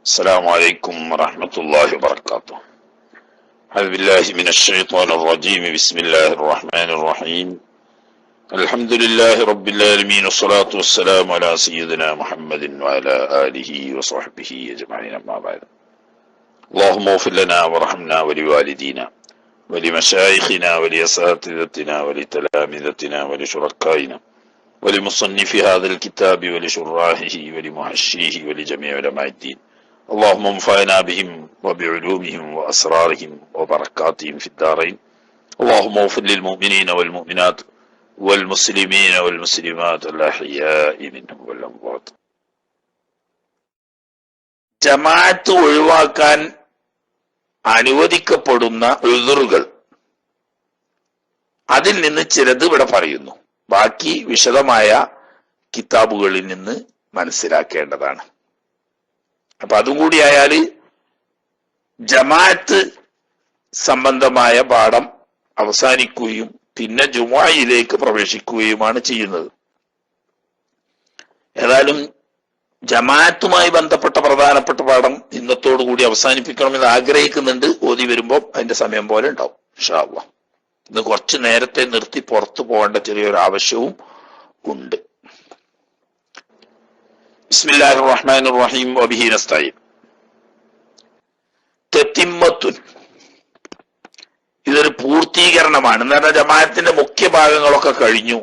السلام عليكم ورحمة الله وبركاته. أعوذ بالله من الشيطان الرجيم. بسم الله الرحمن الرحيم. الحمد لله رب العالمين والصلاة والسلام على سيدنا محمد وعلى آله وصحبه أجمعين. أما بعد. اللهم اغفر لنا وارحمنا ولوالدينا ولمشايخنا ولأساتذتنا ولتلامذتنا ولشركائنا ولمصنف هذا الكتاب ولشراحه ولمحشيه ولجميع علماء الدين. اللهم انفعنا بهم وبعلومهم وأسرارهم وبركاتهم في الدارين. اللهم اغفر للمؤمنين والمؤمنات والمسلمين والمسلمات الأحياء منهم والأموات. ജമാഅത്ത് ഒഴിവാക്കാൻ അനുവദിക്കപ്പെടുന്ന ഉദ്റുകൾ, അതിൽ നിന്ന് ചിലത് ഇവിടെ പറയുന്നു. ബാക്കി വിശദമായ കിതാബുകളിൽ നിന്ന് മനസ്സിലാക്കേണ്ടതാണ്. അപ്പൊ അതും കൂടി ആയാല് ജമാഅത്ത് സംബന്ധമായ പാഠം അവസാനിക്കുകയും പിന്നെ ജുമുഅയിലേക്ക് പ്രവേശിക്കുകയുമാണ് ചെയ്യുന്നത്. ഏതായാലും ജമാഅത്തുമായി ബന്ധപ്പെട്ട പ്രധാനപ്പെട്ട പാഠം ഇന്നത്തോടു കൂടി അവസാനിപ്പിക്കണമെന്ന് ആഗ്രഹിക്കുന്നുണ്ട്. ഓതി വരുമ്പോൾ അതിന്റെ സമയം പോലെ ഉണ്ടാവും ഇൻഷാ അല്ലാഹ്. ഇന്ന് കുറച്ച് നേരത്തെ നിർത്തി പുറത്തു പോകേണ്ട ചെറിയൊരു ആവശ്യവും ഉണ്ട്. ബിസ്മില്ലാഹിർ റഹ്മാനിർ റഹീം വബിഹി നസ്തഈൻ. തതിമ്മത്തുൻ, ഇതൊരു പൂർത്തീകരണമാണ്. എന്ന് പറഞ്ഞാൽ ജമാഅത്തിന്റെ മുഖ്യ ഭാഗങ്ങളൊക്കെ കഴിഞ്ഞു.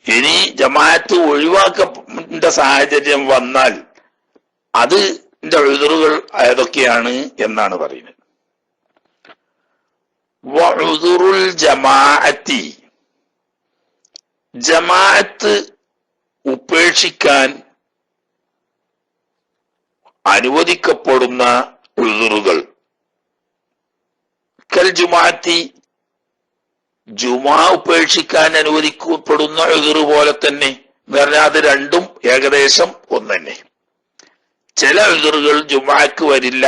ഇനി ജമാഅത്ത് ഒഴിവാക്കേണ്ട സാഹചര്യം വന്നാൽ അതിന്റെ ഉദ്റുകൾ ഏതൊക്കെയാണ് എന്നാണ് പറയുന്നത്. വഉദ്റുൽ ജമാഅത്തി, ജമാഅത്ത് ഉപേക്ഷിക്കാൻ അനുവദിക്കപ്പെടുന്ന ഉദ്റുകൾ. കൽ ജുമാഅത്തി, ജുമാ ഉപേക്ഷിക്കാൻ അനുവദിക്കപ്പെടുന്ന ഉദ്റ് പോലെ തന്നെ. എന്ന് പറഞ്ഞാൽ അത് രണ്ടും ഏകദേശം ഒന്ന് തന്നെ. ചില ഉദ്റുകൾ ജുമാക്ക് വരില്ല,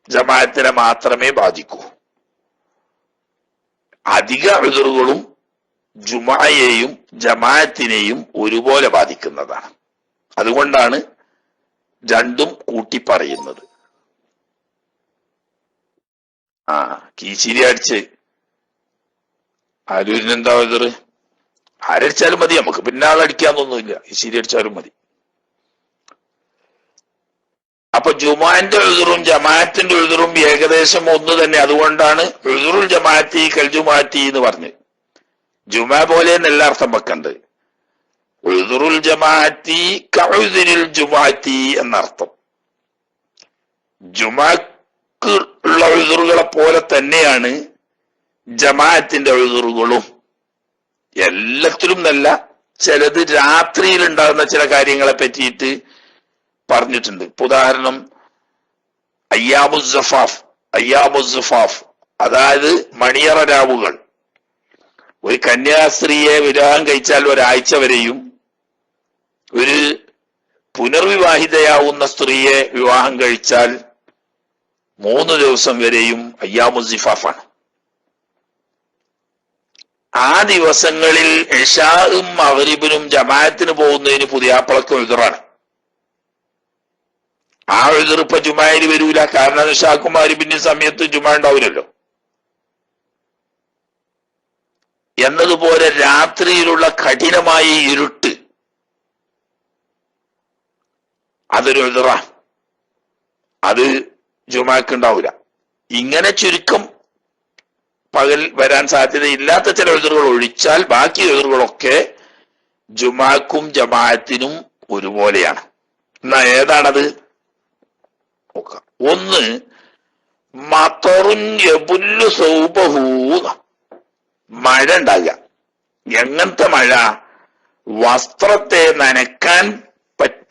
ജമാഅത്തിനെ മാത്രമേ ബാധിക്കൂ. അധിക ഉദ്റുകളും ജുമായെയും ജമാഅത്തിനെയും ഒരുപോലെ ബാധിക്കുന്നതാണ്. അതുകൊണ്ടാണ് രണ്ടും കൂട്ടി പറയുന്നത്. കീച്ചിരി അടിച്ച് ആരൂരിനെന്താ ഉദ്റ്? ആരടിച്ചാലും മതി, നമുക്ക് പിന്നെ ആളടിക്കാന്നൊന്നുമില്ല, കീച്ചിരി അടിച്ചാലും മതി. അപ്പൊ ജുമാന്റെ ഉദ്റും ജമാഅത്തിന്റെ ഉദ്റും ഏകദേശം ഒന്ന് തന്നെ. അതുകൊണ്ടാണ് ഉദ്റുൽ ജമാഅത്തി കൽ ജുമാഅത്തി എന്ന് പറഞ്ഞ്. ജുമാ പോലെ എന്നല്ല അർത്ഥം വെക്കണ്ട്. ഉദ്റുൽ ജമാഅത്തി കഉദ്രിൽ ജുമാഅത്തി എന്നർത്ഥം. ജുമാക്ക് ഉള്ള ഉദ്റുകളെ പോലെ തന്നെയാണ് ജമാഅത്തിന്റെ ഉദ്റുകളും. എല്ലാത്തിലും നല്ല, ചിലത് രാത്രിയിൽ ഉണ്ടാകുന്ന ചില കാര്യങ്ങളെ പറ്റിയിട്ട് പറഞ്ഞിട്ടുണ്ട്. ഉദാഹരണം അയ്യാമുസ്സഫാഫ്, അതായത് മണിയറ രാവുകൾ. ഒരു കന്യാസ്ത്രീയെ വിവാഹം കഴിച്ചാൽ ഒരാഴ്ച വരെയും, ഒരു പുനർവിവാഹിതയാവുന്ന സ്ത്രീയെ വിവാഹം കഴിച്ചാൽ 3 ദിവസം വരെയും അയ്യാമുസ്സഫാഫാണ്. ആ ദിവസങ്ങളിൽ ഇശാഉം മഗ്രിബിനും ജമാഅത്തിന് പോകുന്നതിന് പുതിയാപ്പളക്ക് ഉദ്റാണ്. ആ ഉദ്റ് ഇപ്പൊ ജുമായിൽ വരൂല. കാരണം ഇശാക്കും മഗ്രിബിന്റെ സമയത്ത് ജുമാ ഉണ്ടാവില്ലല്ലോ. എന്നതുപോലെ രാത്രിയിലുള്ള കഠിനമായ ഇരുട്ട്, അതൊരു ഉദ്റാ, അത് ജുമാക്ക് ഉണ്ടാവില്ല. ഇങ്ങനെ ചുരുക്കം പകൽ വരാൻ സാധ്യതയില്ലാത്ത ചില ഉദ്റുകൾ ഒഴിച്ചാൽ ബാക്കി ഉദ്റുകളൊക്കെ ജുമാക്കും ജമാഅത്തിനും ഒരുപോലെയാണ്. എന്നാ ഏതാണത്? ഒന്ന് മതറുൻ യബുല്ലു സൗബഹു, മഴ ഉണ്ടാകുക. എങ്ങനത്തെ മഴ? വസ്ത്രത്തെ നനക്കാൻ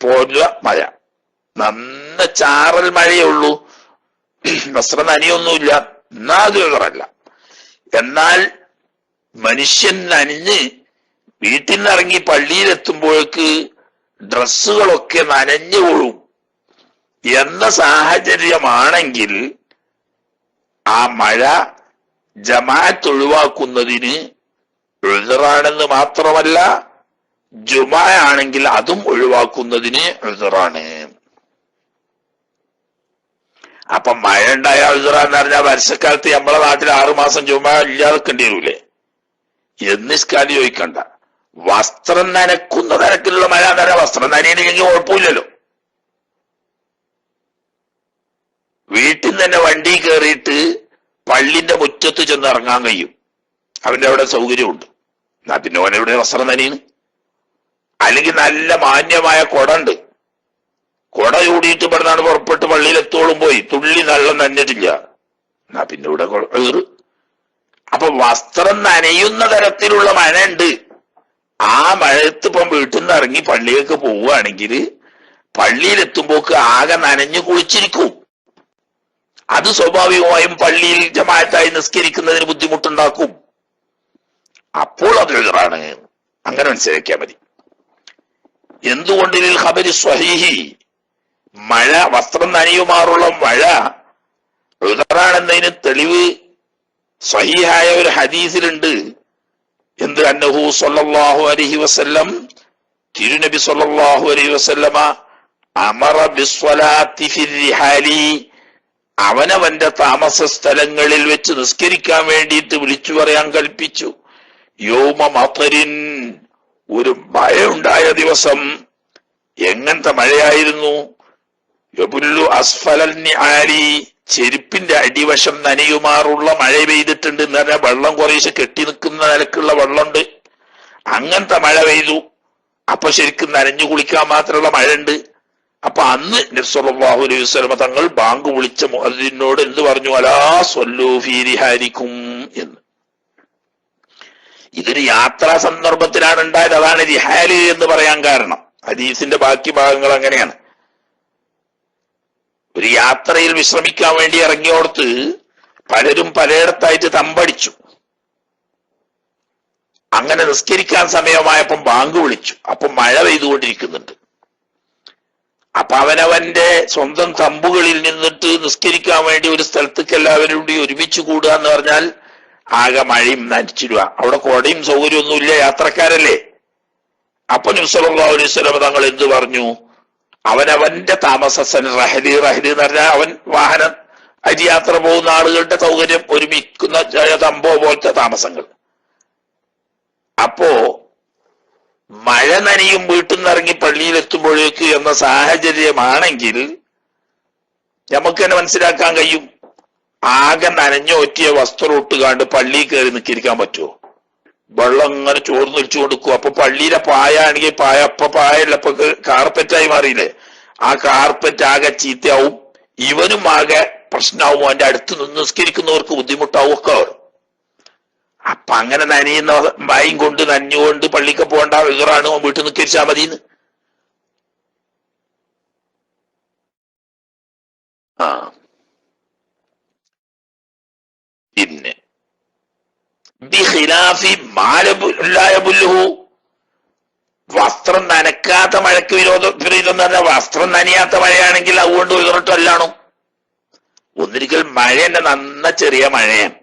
പോലുള്ള മഴ. നന്ന ചാറൽ മഴയേ ഉള്ളൂ, വസ്ത്രം നനയൊന്നുമില്ല, എന്നാ അത് ഉദ്റല്ല. എന്നാൽ മനുഷ്യൻ നനഞ്ഞ് വീട്ടിൽ നിന്ന് ഇറങ്ങി പള്ളിയിലെത്തുമ്പോഴേക്ക് ഡ്രസ്സുകളൊക്കെ നനഞ്ഞു വീഴും എന്ന സാഹചര്യമാണെങ്കിൽ ആ മഴ ജമാഅത്ത് ഒഴിവാക്കുന്നതിന് ഉദ്റാണെന്ന് മാത്രമല്ല, ജുമാ ആണെങ്കിൽ അതും ഒഴിവാക്കുന്നതിന് ഉദ്റാണ്. അപ്പൊ മഴ ഉണ്ടായ ഉദറാന്ന് പറഞ്ഞാൽ വർഷക്കാലത്ത് നമ്മളെ നാട്ടിൽ 6 മാസം ജുമ ഇല്ലാതെ നിൽക്കേണ്ടി വരൂലേ എന്ന് ഇസ്കാലി ചോദിക്കണ്ട. വസ്ത്രം നനക്കുന്ന തരത്തിലുള്ള മഴ എന്ന് പറഞ്ഞാൽ വസ്ത്രം നനയില്ലെങ്കിൽ കുഴപ്പമില്ലല്ലോ. വീട്ടിൽ നിന്ന് തന്നെ വണ്ടി കയറിയിട്ട് പള്ളിന്റെ മുറ്റത്ത് ചെന്ന് ഇറങ്ങാൻ കഴിയും, അവന്റെ അവിടെ സൗകര്യമുണ്ട്. എന്നാ പിന്നെ ഓനെവിടെ വസ്ത്രം നനീന്ന്? അല്ലെങ്കിൽ നല്ല മാന്യമായ കുട ഉണ്ട്, കുട ചൂടിയിട്ട് ഇവിടുന്നാണ് പുറപ്പെട്ട് പള്ളിയിലെത്തോളും പോയി തുള്ളി വെള്ളം നനഞ്ഞിട്ടില്ല, എന്നാ പിന്നെ ഇവിടെ ഏറ്. അപ്പൊ വസ്ത്രം നനയുന്ന തരത്തിലുള്ള മഴ ഉണ്ട്. ആ മഴയത്ത് ഇപ്പം വീട്ടിൽ നിന്ന് ഇറങ്ങി പള്ളിയിലേക്ക് പോവുകയാണെങ്കിൽ പള്ളിയിലെത്തുമ്പോക്ക് ആകെ നനഞ്ഞു കുളിച്ചിരിക്കും. അത് സ്വാഭാവികമായും പള്ളിയിൽ ജമാഅത്തായി നിസ്കരിക്കുന്നതിന് ബുദ്ധിമുട്ടുണ്ടാക്കും. അപ്പോൾ അത് എഴുതാണ്, അങ്ങനെ മനസ്സിലാക്കിയാൽ മതി. എന്തുകൊണ്ട് ഖബരി സ്വഹീഹി, മഴ വസ്ത്രം നനയുമാറുള്ള മഴ ഉദറാണെന്നതിന് തെളിവ് സ്വഹീഹായ ഒരു ഹദീസിലുണ്ട്. എന്ത്? അന്നഹു സ്വല്ലല്ലാഹു അലൈഹി വസല്ലം, തിരുനബി സ്വല്ലല്ലാഹു അലൈഹി വസല്ലമ അമറ ബിസ്വലാത്തി ഫിർരിഹാലി, അവനവന്റെ താമസ സ്ഥലങ്ങളിൽ വെച്ച് നിസ്കരിക്കാൻ വേണ്ടിയിട്ട് വിളിച്ചു പറയാൻ കൽപ്പിച്ചു. യൗമ മതരിൻ, ഒരു മഴയുണ്ടായ ദിവസം. എങ്ങനത്തെ മഴയായിരുന്നു? യബുല്ലു അസ്ഫലൽ നിആലി, ചെരുപ്പിന്റെ അടിവശം നനയുമാറുള്ള മഴ പെയ്തിട്ടുണ്ട് എന്ന് പറഞ്ഞാൽ വെള്ളം കുറേശ്ശെ കെട്ടി നിൽക്കുന്ന നിലക്കുള്ള വെള്ളമുണ്ട്. അങ്ങനത്തെ മഴ പെയ്തു. അപ്പൊ ശരിക്കും നനഞ്ഞു കുളിക്കാൻ മാത്രമുള്ള മഴ ഉണ്ട്. അപ്പൊ അന്ന് നബി സല്ലല്ലാഹു അലൈഹി വസല്ലം തങ്ങൾ ബാങ്ക് വിളിച്ച മുഅദ്ദിനോട് എന്ത് പറഞ്ഞു? അലാ സ്വല്ലൂ ഫീ റിഹാലിക്കും എന്ന്. ഇതൊരു യാത്രാ സന്ദർഭത്തിലാണ് ഉണ്ടായത്. അതാണ് റിഹാല് എന്ന് പറയാൻ കാരണം. ഹദീസിന്റെ ബാക്കി ഭാഗങ്ങൾ അങ്ങനെയാണ്. ഒരു യാത്രയിൽ വിശ്രമിക്കാൻ വേണ്ടി ഇറങ്ങിയോടത്ത് പലരും പലയിടത്തായിട്ട് തമ്പടിച്ചു. അങ്ങനെ നിസ്കരിക്കാൻ സമയമായപ്പം ബാങ്ക് വിളിച്ചു. അപ്പൊ മഴ പെയ്തുകൊണ്ടിരിക്കുന്നുണ്ട്. അപ്പൊ അവനവന്റെ സ്വന്തം തമ്പുകളിൽ നിന്നിട്ട് നിസ്കരിക്കാൻ വേണ്ടി ഒരു സ്ഥലത്തേക്ക് എല്ലാവരും കൂടി ഒരുമിച്ച് കൂടുക എന്ന് പറഞ്ഞാൽ ആകെ മഴയും നനച്ചിടുക. അവിടെ കോടയും സൗകര്യമൊന്നുമില്ല, യാത്രക്കാരല്ലേ. അപ്പൊ നബി സല്ലല്ലാഹു അലൈഹി വസല്ലം തങ്ങൾ എന്ത് പറഞ്ഞു? അവനവന്റെ താമസ സ്ഥലം, റഹലി എന്ന് പറഞ്ഞാൽ അവൻ വാഹനം അരിയാത്ര പോകുന്ന ആളുകളുടെ സൗകര്യം ഒരുമിക്കുന്ന തമ്പോ പോലത്തെ താമസങ്ങൾ. അപ്പോ മഴ നനയും വീട്ടിൽ നിന്ന് ഇറങ്ങി പള്ളിയിലെത്തുമ്പോഴേക്ക് എന്ന സാഹചര്യമാണെങ്കിൽ നമുക്ക് തന്നെ മനസ്സിലാക്കാൻ കഴിയും. ആകെ നനഞ്ഞൊറ്റിയ വസ്ത്രം ഇട്ടുകാണ്ട് പള്ളിയിൽ കയറി നിൽക്കിരിക്കാൻ പറ്റുമോ? വെള്ളം ഇങ്ങനെ ചോർന്നൊലിച്ചു കൊടുക്കും. അപ്പൊ പള്ളിയിലെ പായ ആണെങ്കിൽ പായല്ല, ഇപ്പൊ കാർപ്പറ്റായി മാറിയില്ലേ? ആ കാർപ്പറ്റ് ആകെ ചീത്തയാവും, ഇവനും ആകെ പ്രശ്നമാവും, അവന്റെ അടുത്ത് നിന്ന് നിസ്കരിക്കുന്നവർക്ക് ബുദ്ധിമുട്ടാവും ഒക്കെ വരും. അപ്പൊ അങ്ങനെ നനയുന്ന വായും കൊണ്ട് നനഞ്ഞുകൊണ്ട് പള്ളിക്ക് പോകേണ്ട, ഇവറാണ് വീട്ടിൽ നിസ്കരിച്ചാൽ മതിന്ന്. പിന്നെ വസ്ത്രം നനക്കാത്ത മഴയ്ക്ക് വിരോധം തന്നെ. വസ്ത്രം നനയാത്ത മഴയാണെങ്കിൽ അതുകൊണ്ട് ഉയർട്ടല്ലാണോ? ഒന്നിരിക്കൽ മഴ തന്നെ നന്ന ചെറിയ മഴയാണ്.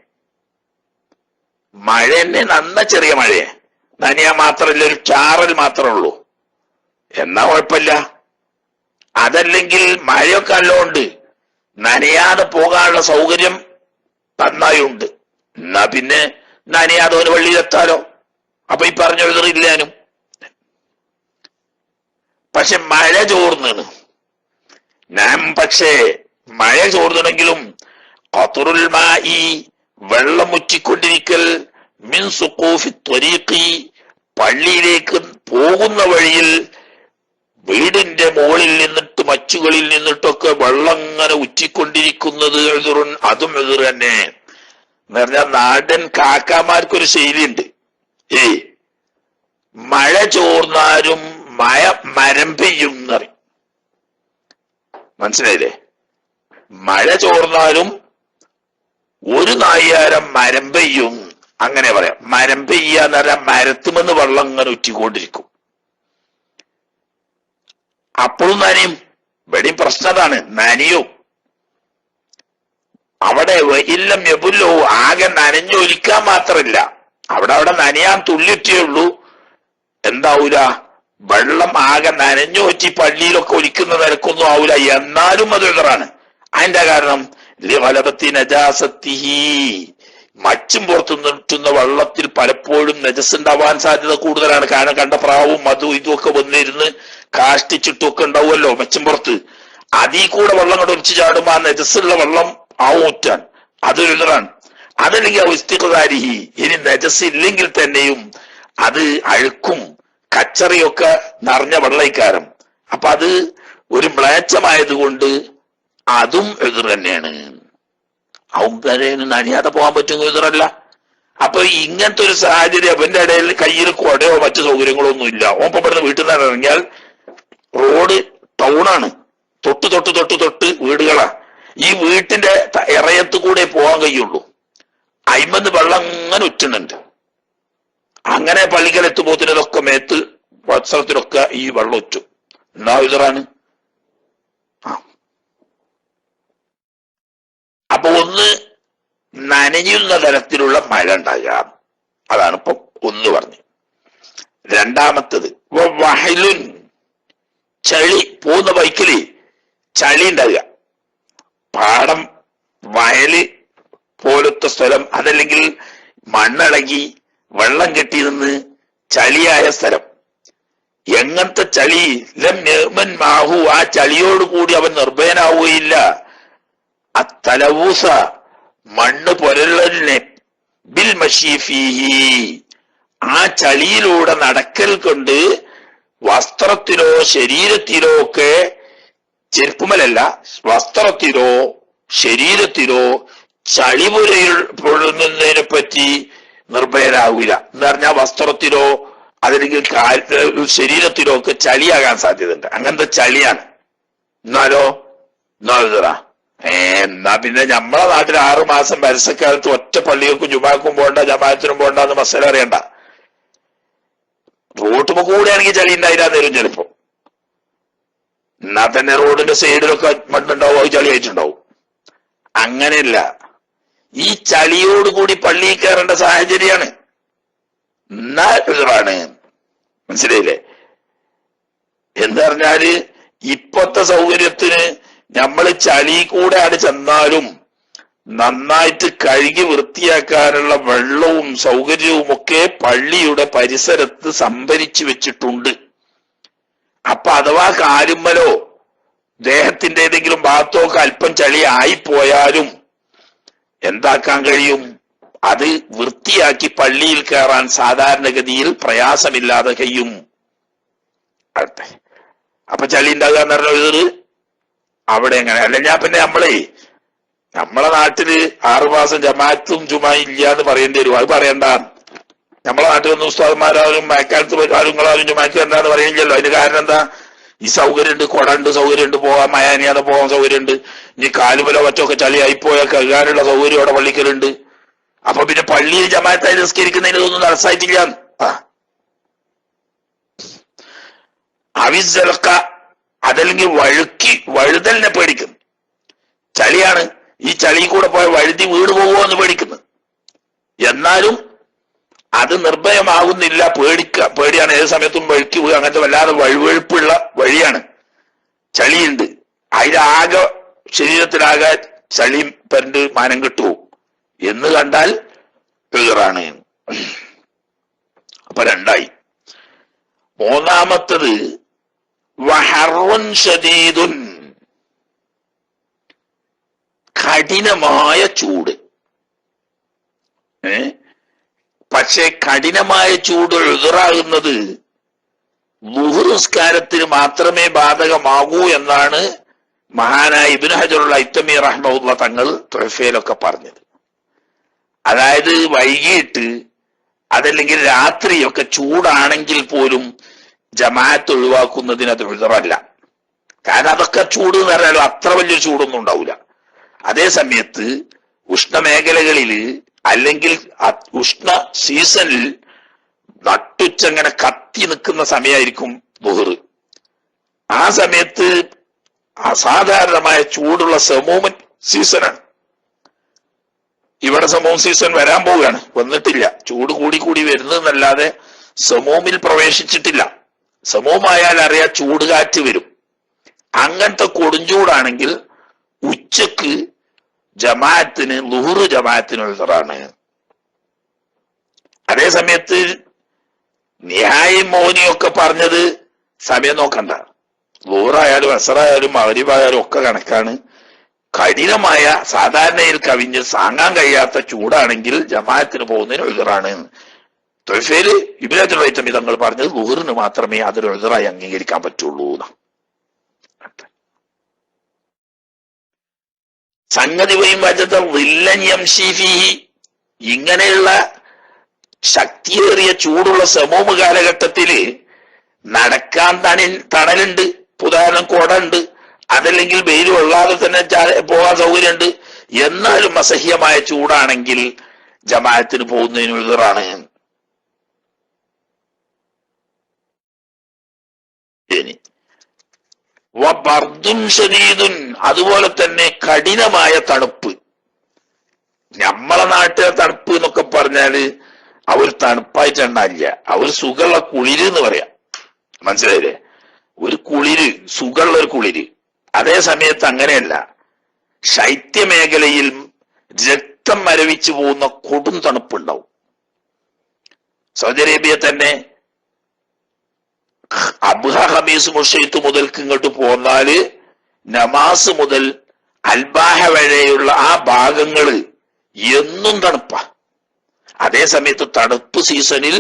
മഴ തന്നെ നന്ന ചെറിയ മഴയെ നനയാൻ മാത്രമല്ല, ഒരു ചാറൽ മാത്രമേ ഉള്ളൂ, എന്നാ കുഴപ്പമില്ല. അതല്ലെങ്കിൽ മഴയൊക്കെ നല്ലോണ്ട് നനയാതെ പോകാനുള്ള സൗകര്യം നന്നായി ഉണ്ട്, എന്നാ പിന്നെ നനയാതെ ഒരു വള്ളിയിലെത്താലോ. അപ്പൊ ഈ പറഞ്ഞ എഴുതറില്ലാനും. പക്ഷെ മഴ ചോർന്നാണ്. പക്ഷേ മഴ ചോർന്നെങ്കിലും ഖത്റുൽ മാഇ, വെള്ളം മുറ്റിക്കൊണ്ടിരിക്കൽ, മിൻ സുഖൂഫി ത്വരീഖി, പള്ളിയിലേക്ക് പോകുന്ന വഴിയിൽ വീടിന്റെ മുകളിൽ നിന്നിട്ട് മച്ചുകളിൽ നിന്നിട്ടൊക്കെ വെള്ളം ഇങ്ങനെ ഉറ്റിക്കൊണ്ടിരിക്കുന്നത് എഴുതുറുൻ, അതും എഴുതുറ തന്നെ. എന്ന് പറഞ്ഞാൽ നാടൻ കാക്കാമാർക്കൊരു ശൈലിയുണ്ട്. മഴ ചോർന്നാലും മരം പെയ്യും എന്നറിയും. മനസ്സിലായില്ലേ? മഴ ചോർന്നാലും ഒരു നാഴികാരം മരം പെയ്യും, അങ്ങനെ പറയാം. മരം പെയ്യുക എന്ന് പറഞ്ഞാൽ മരത്തുമെന്ന് വെള്ളം ഇങ്ങനെ ഉറ്റിക്കൊണ്ടിരിക്കും. അപ്പോഴും നനയും. ഇവിടെയും പ്രശ്നതാണ്, നനയും. അവിടെ ഇല്ലം എബുല്ലോ, ആകെ നനഞ്ഞൊലിക്കാൻ മാത്രമില്ല, അവിടെ നനയാൻ തുള്ളിയിട്ടേ ഉള്ളൂ. എന്താവൂല? വെള്ളം ആകെ നനഞ്ഞൊറ്റി പള്ളിയിലൊക്കെ ഒലിക്കുന്ന നിരക്കൊന്നും ആവൂല. എന്നാലും അത് എതിറാണ്. അതിന്റെ കാരണം ലിഗലബത്തി നജാസത്തിഹി, മച്ചും പുറത്തു നിട്ടുന്ന വെള്ളത്തിൽ പലപ്പോഴും നജസുണ്ടാവാൻ സാധ്യത കൂടുതലാണ്. കാരണം കണ്ട പ്രാവും അതും ഇതുമൊക്കെ വന്നിരുന്ന് കാഷ്ടിച്ചിട്ടൊക്കെ ഉണ്ടാവുമല്ലോ മച്ചും പുറത്ത്. അതിൽ കൂടെ വെള്ളം കൊണ്ട് ഒലിച്ചു ചാടുമ്പോ ആ നജസ്സുള്ള വെള്ളം ഊറ്റാൻ അതൊരു ഇതാണ്. അതല്ലെങ്കിൽ ഇസ്തിഖ്ദാരിഹി, ഇനി നജസ് ഇല്ലെങ്കിൽ തന്നെയും അത് അഴുക്കും കച്ചറയൊക്കെ നിറഞ്ഞ വെള്ളയിക്കാരം. അപ്പൊ അത് ഒരു മ്ലേച്ഛമായതുകൊണ്ട് അതും എതിർ തന്നെയാണ്. അവന് നനയാതെ പോകാൻ പറ്റുന്ന എതിരല്ല. അപ്പൊ ഇങ്ങനത്തെ ഒരു സാഹചര്യം അവന്റെ ഇടയിൽ കയ്യിൽ കൊടയോ മറ്റു സൗകര്യങ്ങളോ ഒന്നും ഇല്ല. ഓൻ ഇവിടുന്ന് വീട്ടിൽ നിന്ന് ഇറങ്ങിയാൽ റോഡ് ടൗണാണ്, തൊട്ട് തൊട്ട് തൊട്ട് തൊട്ട് വീടുകളാ. ഈ വീട്ടിന്റെ ഇറയത്ത് കൂടെ പോകാൻ കഴിയുള്ളൂ. അയിമ്പന്ന് വെള്ളം അങ്ങനെ ഉറ്റുന്നുണ്ട്. അങ്ങനെ പള്ളിക്കലെത്തുമ്പോത്തിനൊക്കെ മേത്ത് വസ്ത്രത്തിലൊക്കെ ഈ വെള്ളം ഉറ്റും. എന്നാ ഇതറാണ്. അപ്പൊ ഒന്ന് നനയുന്ന തരത്തിലുള്ള മഴ ഉണ്ടാകാം, അതാണ് ഇപ്പൊ ഒന്ന് പറഞ്ഞു. രണ്ടാമത്തത് വഹലുൻ, ചളി പോകുന്ന ബൈക്കില് ചളി ഉണ്ടാകുക. പാടം വയല് പോലത്തെ സ്ഥലം, അതല്ലെങ്കിൽ മണ്ണിളകി വെള്ളം കെട്ടി നിന്ന് ചളിയായ സ്ഥലം. എങ്ങനത്തെ ചളി? ലം യഅ്മൻ മാഹു, ആ ചളിയോടുകൂടി അവൻ നിർഭയനാവുകയില്ല. അത്തലവൂസ, മണ്ണ് പൊരളിനെ, ബിൽ മഷീഫിഹി, ആ ചളിയിലൂടെ നടക്കൽ കൊണ്ട് വസ്ത്രത്തിലോ ശരീരത്തിലോ ഒക്കെ, ചെരുപ്പുമലല്ല, വസ്ത്രത്തിലോ ശരീരത്തിലോ ചളി പൊഴുന്നതിനെ പറ്റി നിർഭയരാകില്ല. എന്ന് പറഞ്ഞാൽ വസ്ത്രത്തിലോ അതല്ലെങ്കിൽ ശരീരത്തിലോ ഒക്കെ ചളിയാകാൻ സാധ്യതയുണ്ട്. അങ്ങനത്തെ ചളിയാണ്. എന്നാലോ എന്നാ പിന്നെ നമ്മളെ നാട്ടിൽ 6 മാസം പരസ്യക്കാലത്ത് ഒറ്റ പള്ളികൾക്കും ജുമാക്കും പോകണ്ട, ജമാഅത്തിനും പോകണ്ടെന്ന് മസല അറിയണ്ട. റോട്ടുമ്പോ കൂടെയാണെങ്കിൽ ചളി ഉണ്ടായില്ലാന്ന് വരും ചിലപ്പോ. എന്നാ തന്നെ റോഡിന്റെ സൈഡിലൊക്കെ മണ്ണുണ്ടാവും, അത് ചളി ആയിട്ടുണ്ടാവും. അങ്ങനെയല്ല, ഈ ചളിയോടുകൂടി പള്ളിയിൽ കയറേണ്ട സാഹചര്യമാണ്. എന്നാ എതിറാണ്. മനസ്സിലായില്ലേ? എന്താ പറഞ്ഞാല് ഇപ്പത്തെ സൗകര്യത്തിന് നമ്മള് ചളി കൂടെ ആണ് ചെന്നാലും നന്നായിട്ട് കഴുകി വൃത്തിയാക്കാനുള്ള വെള്ളവും സൗകര്യവും ഒക്കെ പള്ളിയുടെ പരിസരത്ത് സംഭരിച്ചു വെച്ചിട്ടുണ്ട്. അപ്പൊ അഥവാ കാലുമ്മലോ ദേഹത്തിന്റെ ഏതെങ്കിലും ഭാഗത്തൊക്കെ അല്പം ചളി ആയിപ്പോയാലും എന്താക്കാൻ കഴിയും? അത് വൃത്തിയാക്കി പള്ളിയിൽ കയറാൻ സാധാരണഗതിയിൽ പ്രയാസമില്ലാതെ കഴിയും. അപ്പൊ ചളി ഉണ്ടാകുക എന്ന് പറഞ്ഞത് അവിടെ എങ്ങനെ അല്ല. ഞാൻ പിന്നെ നമ്മളെ നാട്ടില് 6 മാസം ജമാഅത്തും ജുമായും ഇല്ല എന്ന് പറയേണ്ടി വരും. അത് പറയണ്ട. നമ്മളെ നാട്ടിൽ വന്ന് ഉസ്താദന്മാരാലും മഴക്കാലത്ത് ആരുങ്ങളാലും ജുമാക്ക് എന്താന്ന് പറയുന്നില്ലല്ലോ. അതിന് കാരണം എന്താ? ഈ സൗകര്യമുണ്ട്, കുടണ്ട്, സൗകര്യമുണ്ട്, പോകാൻ മയാനിയാതെ പോകാൻ സൗകര്യമുണ്ട്. ഇനി കാലുമലോ മറ്റൊക്കെ ചളിയായിപ്പോയാൽ കഴുകാനുള്ള സൗകര്യം അവിടെ പള്ളിക്കലുണ്ട്. അപ്പൊ പിന്നെ പള്ളിയിൽ ജമാഅത്തായി നിസ്കരിക്കുന്നതിനൊന്നും തടസ്സമായിട്ടില്ല. അവിസൽക്ക, അതല്ലെങ്കിൽ വഴുതലിനെ പേടിക്കുന്നു. ചളിയാണ്, ഈ ചളി കൂടെ പോയ വഴുതി വീട് പോകുമോ എന്ന് പേടിക്കുന്നു. എന്നാലും അത് നിർഭയമാകുന്നില്ല. പേടിയാണ്. ഏത് സമയത്തും വഴുക്കി വീഴുക. അങ്ങനത്തെ വല്ലാതെ വഴുവഴുപ്പുള്ള വഴിയാണ്. ചളിയുണ്ട്, അതിലാകെ ശരീരത്തിലാകെ ചളി പരണ്ട് മാനം കിട്ടുമോ എന്ന് കണ്ടാൽ ക്ലിയറാണ്. അപ്പൊ 2 മൂന്നാമത്തത് വഹറുൻ ശദീദുൻ, കഠിനമായ ചൂട്. പക്ഷെ കഠിനമായ ചൂട് എതിറാകുന്നത് ളുഹ്ർ നിസ്കാരത്തിന് മാത്രമേ ബാധകമാകൂ എന്നാണ് മഹാനായ ഇബ്നു ഹജറുൽ ഹൈതമി റഹ്മഹുല്ലാഹ് തങ്ങൾ തുഹഫയിലൊക്കെ പറഞ്ഞത്. അതായത് വൈകിട്ട് അതല്ലെങ്കിൽ രാത്രിയൊക്കെ ചൂടാണെങ്കിൽ പോലും ജമാഅത്ത് ഒഴിവാക്കുന്നതിന് അത് ഉദറല്ല. കാരണം അതൊക്കെ ചൂട് എന്ന് പറഞ്ഞാലും അത്ര വലിയൊരു ചൂടൊന്നും ഉണ്ടാവില്ല. അതേ സമയത്ത് ഉഷ്ണമേഖലകളിൽ അല്ലെങ്കിൽ ഉഷ്ണ സീസണിൽ നട്ടുച്ചങ്ങനെ കത്തി നിൽക്കുന്ന സമയമായിരിക്കും ളുഹ്ർ. ആ സമയത്ത് അസാധാരണമായ ചൂടുള്ള സമൂമൻ സീസണാണ്. ഇവിടെ സമൂം സീസൺ വരാൻ പോവുകയാണ്, വന്നിട്ടില്ല. ചൂട് കൂടി വരുന്നതെന്നല്ലാതെ സമൂമിൽ പ്രവേശിച്ചിട്ടില്ല. സമൂമായാൽ അറിയാം ചൂടുകാറ്റ് വരും. അങ്ങനത്തെ കൊടുംചൂടാണെങ്കിൽ ഉച്ച ഉച്ചക്ക് ജമാഅത്തിന് ളുഹുർ ജമാഅത്തിന് ഉൾസറാണ്. അതേ സമയത്ത് നിഹായും മോനിയൊക്കെ പറഞ്ഞത് സമയം നോക്കണ്ട, ളുഹറായാലും അസറായാലും മഗ്രിബായാലും ഒക്കെ കണക്കാണ്. കഠിനമായ സാധാരണയിൽ കവിഞ്ഞ് താങ്ങാൻ കഴിയാത്ത ചൂടാണെങ്കിൽ ജമാഅത്തിന് പോകുന്നതിന് ഉൾസറാണ്. തൊഫേല് ഇബ്നു ഹൈതമി തങ്ങൾ പറഞ്ഞത് ളുഹറിന് മാത്രമേ അതൊരു ഉൾസറായി അംഗീകരിക്കാൻ പറ്റുള്ളൂ. സംഗതി ഇങ്ങനെയുള്ള ശക്തിയേറിയ ചൂടുള്ള സമൂഹ കാലഘട്ടത്തില് നടക്കാൻ തണലുണ്ട്, ഉദാഹരണം കുട ഉണ്ട്, അതല്ലെങ്കിൽ വെയിൽ കൊള്ളാതെ തന്നെ പോകാൻ സൗകര്യമുണ്ട്. എന്നാലും അസഹ്യമായ ചൂടാണെങ്കിൽ ജമാഅത്തിന് പോകുന്നതിന് ഉൾസറാണ്. ഇനി ബർദുൻ ശദീദുൻ, അതുപോലെ തന്നെ കഠിനമായ തണുപ്പ്. നമ്മളെ നാട്ടിലെ തണുപ്പ് എന്നൊക്കെ പറഞ്ഞാല് അവർ തണുപ്പായിട്ട് എണ്ണാനില്ല, അവർ സുഖമുള്ള കുളിര് എന്ന് പറയാം. മനസ്സിലായില്ലേ? ഒരു കുളിര്, സുഖമുള്ള ഒരു കുളിര്. അതേ സമയത്ത് അങ്ങനെയല്ല, ശൈത്യമേഖലയിൽ രക്തം മരവിച്ചു പോകുന്ന കൊടും തണുപ്പുണ്ടാവും. സൗദി അറേബ്യ തന്നെ അബ്ഹ ഖമീസ് മുഷൈത്ത് മുതൽക്ക് ഇങ്ങോട്ട് പോന്നാല് നമാസ് മുതൽ അൽബാഹ വരെയുള്ള ആ ഭാഗങ്ങള് എന്നും തണുപ്പാ. അതേ സമയത്ത് തണുപ്പ് സീസണിൽ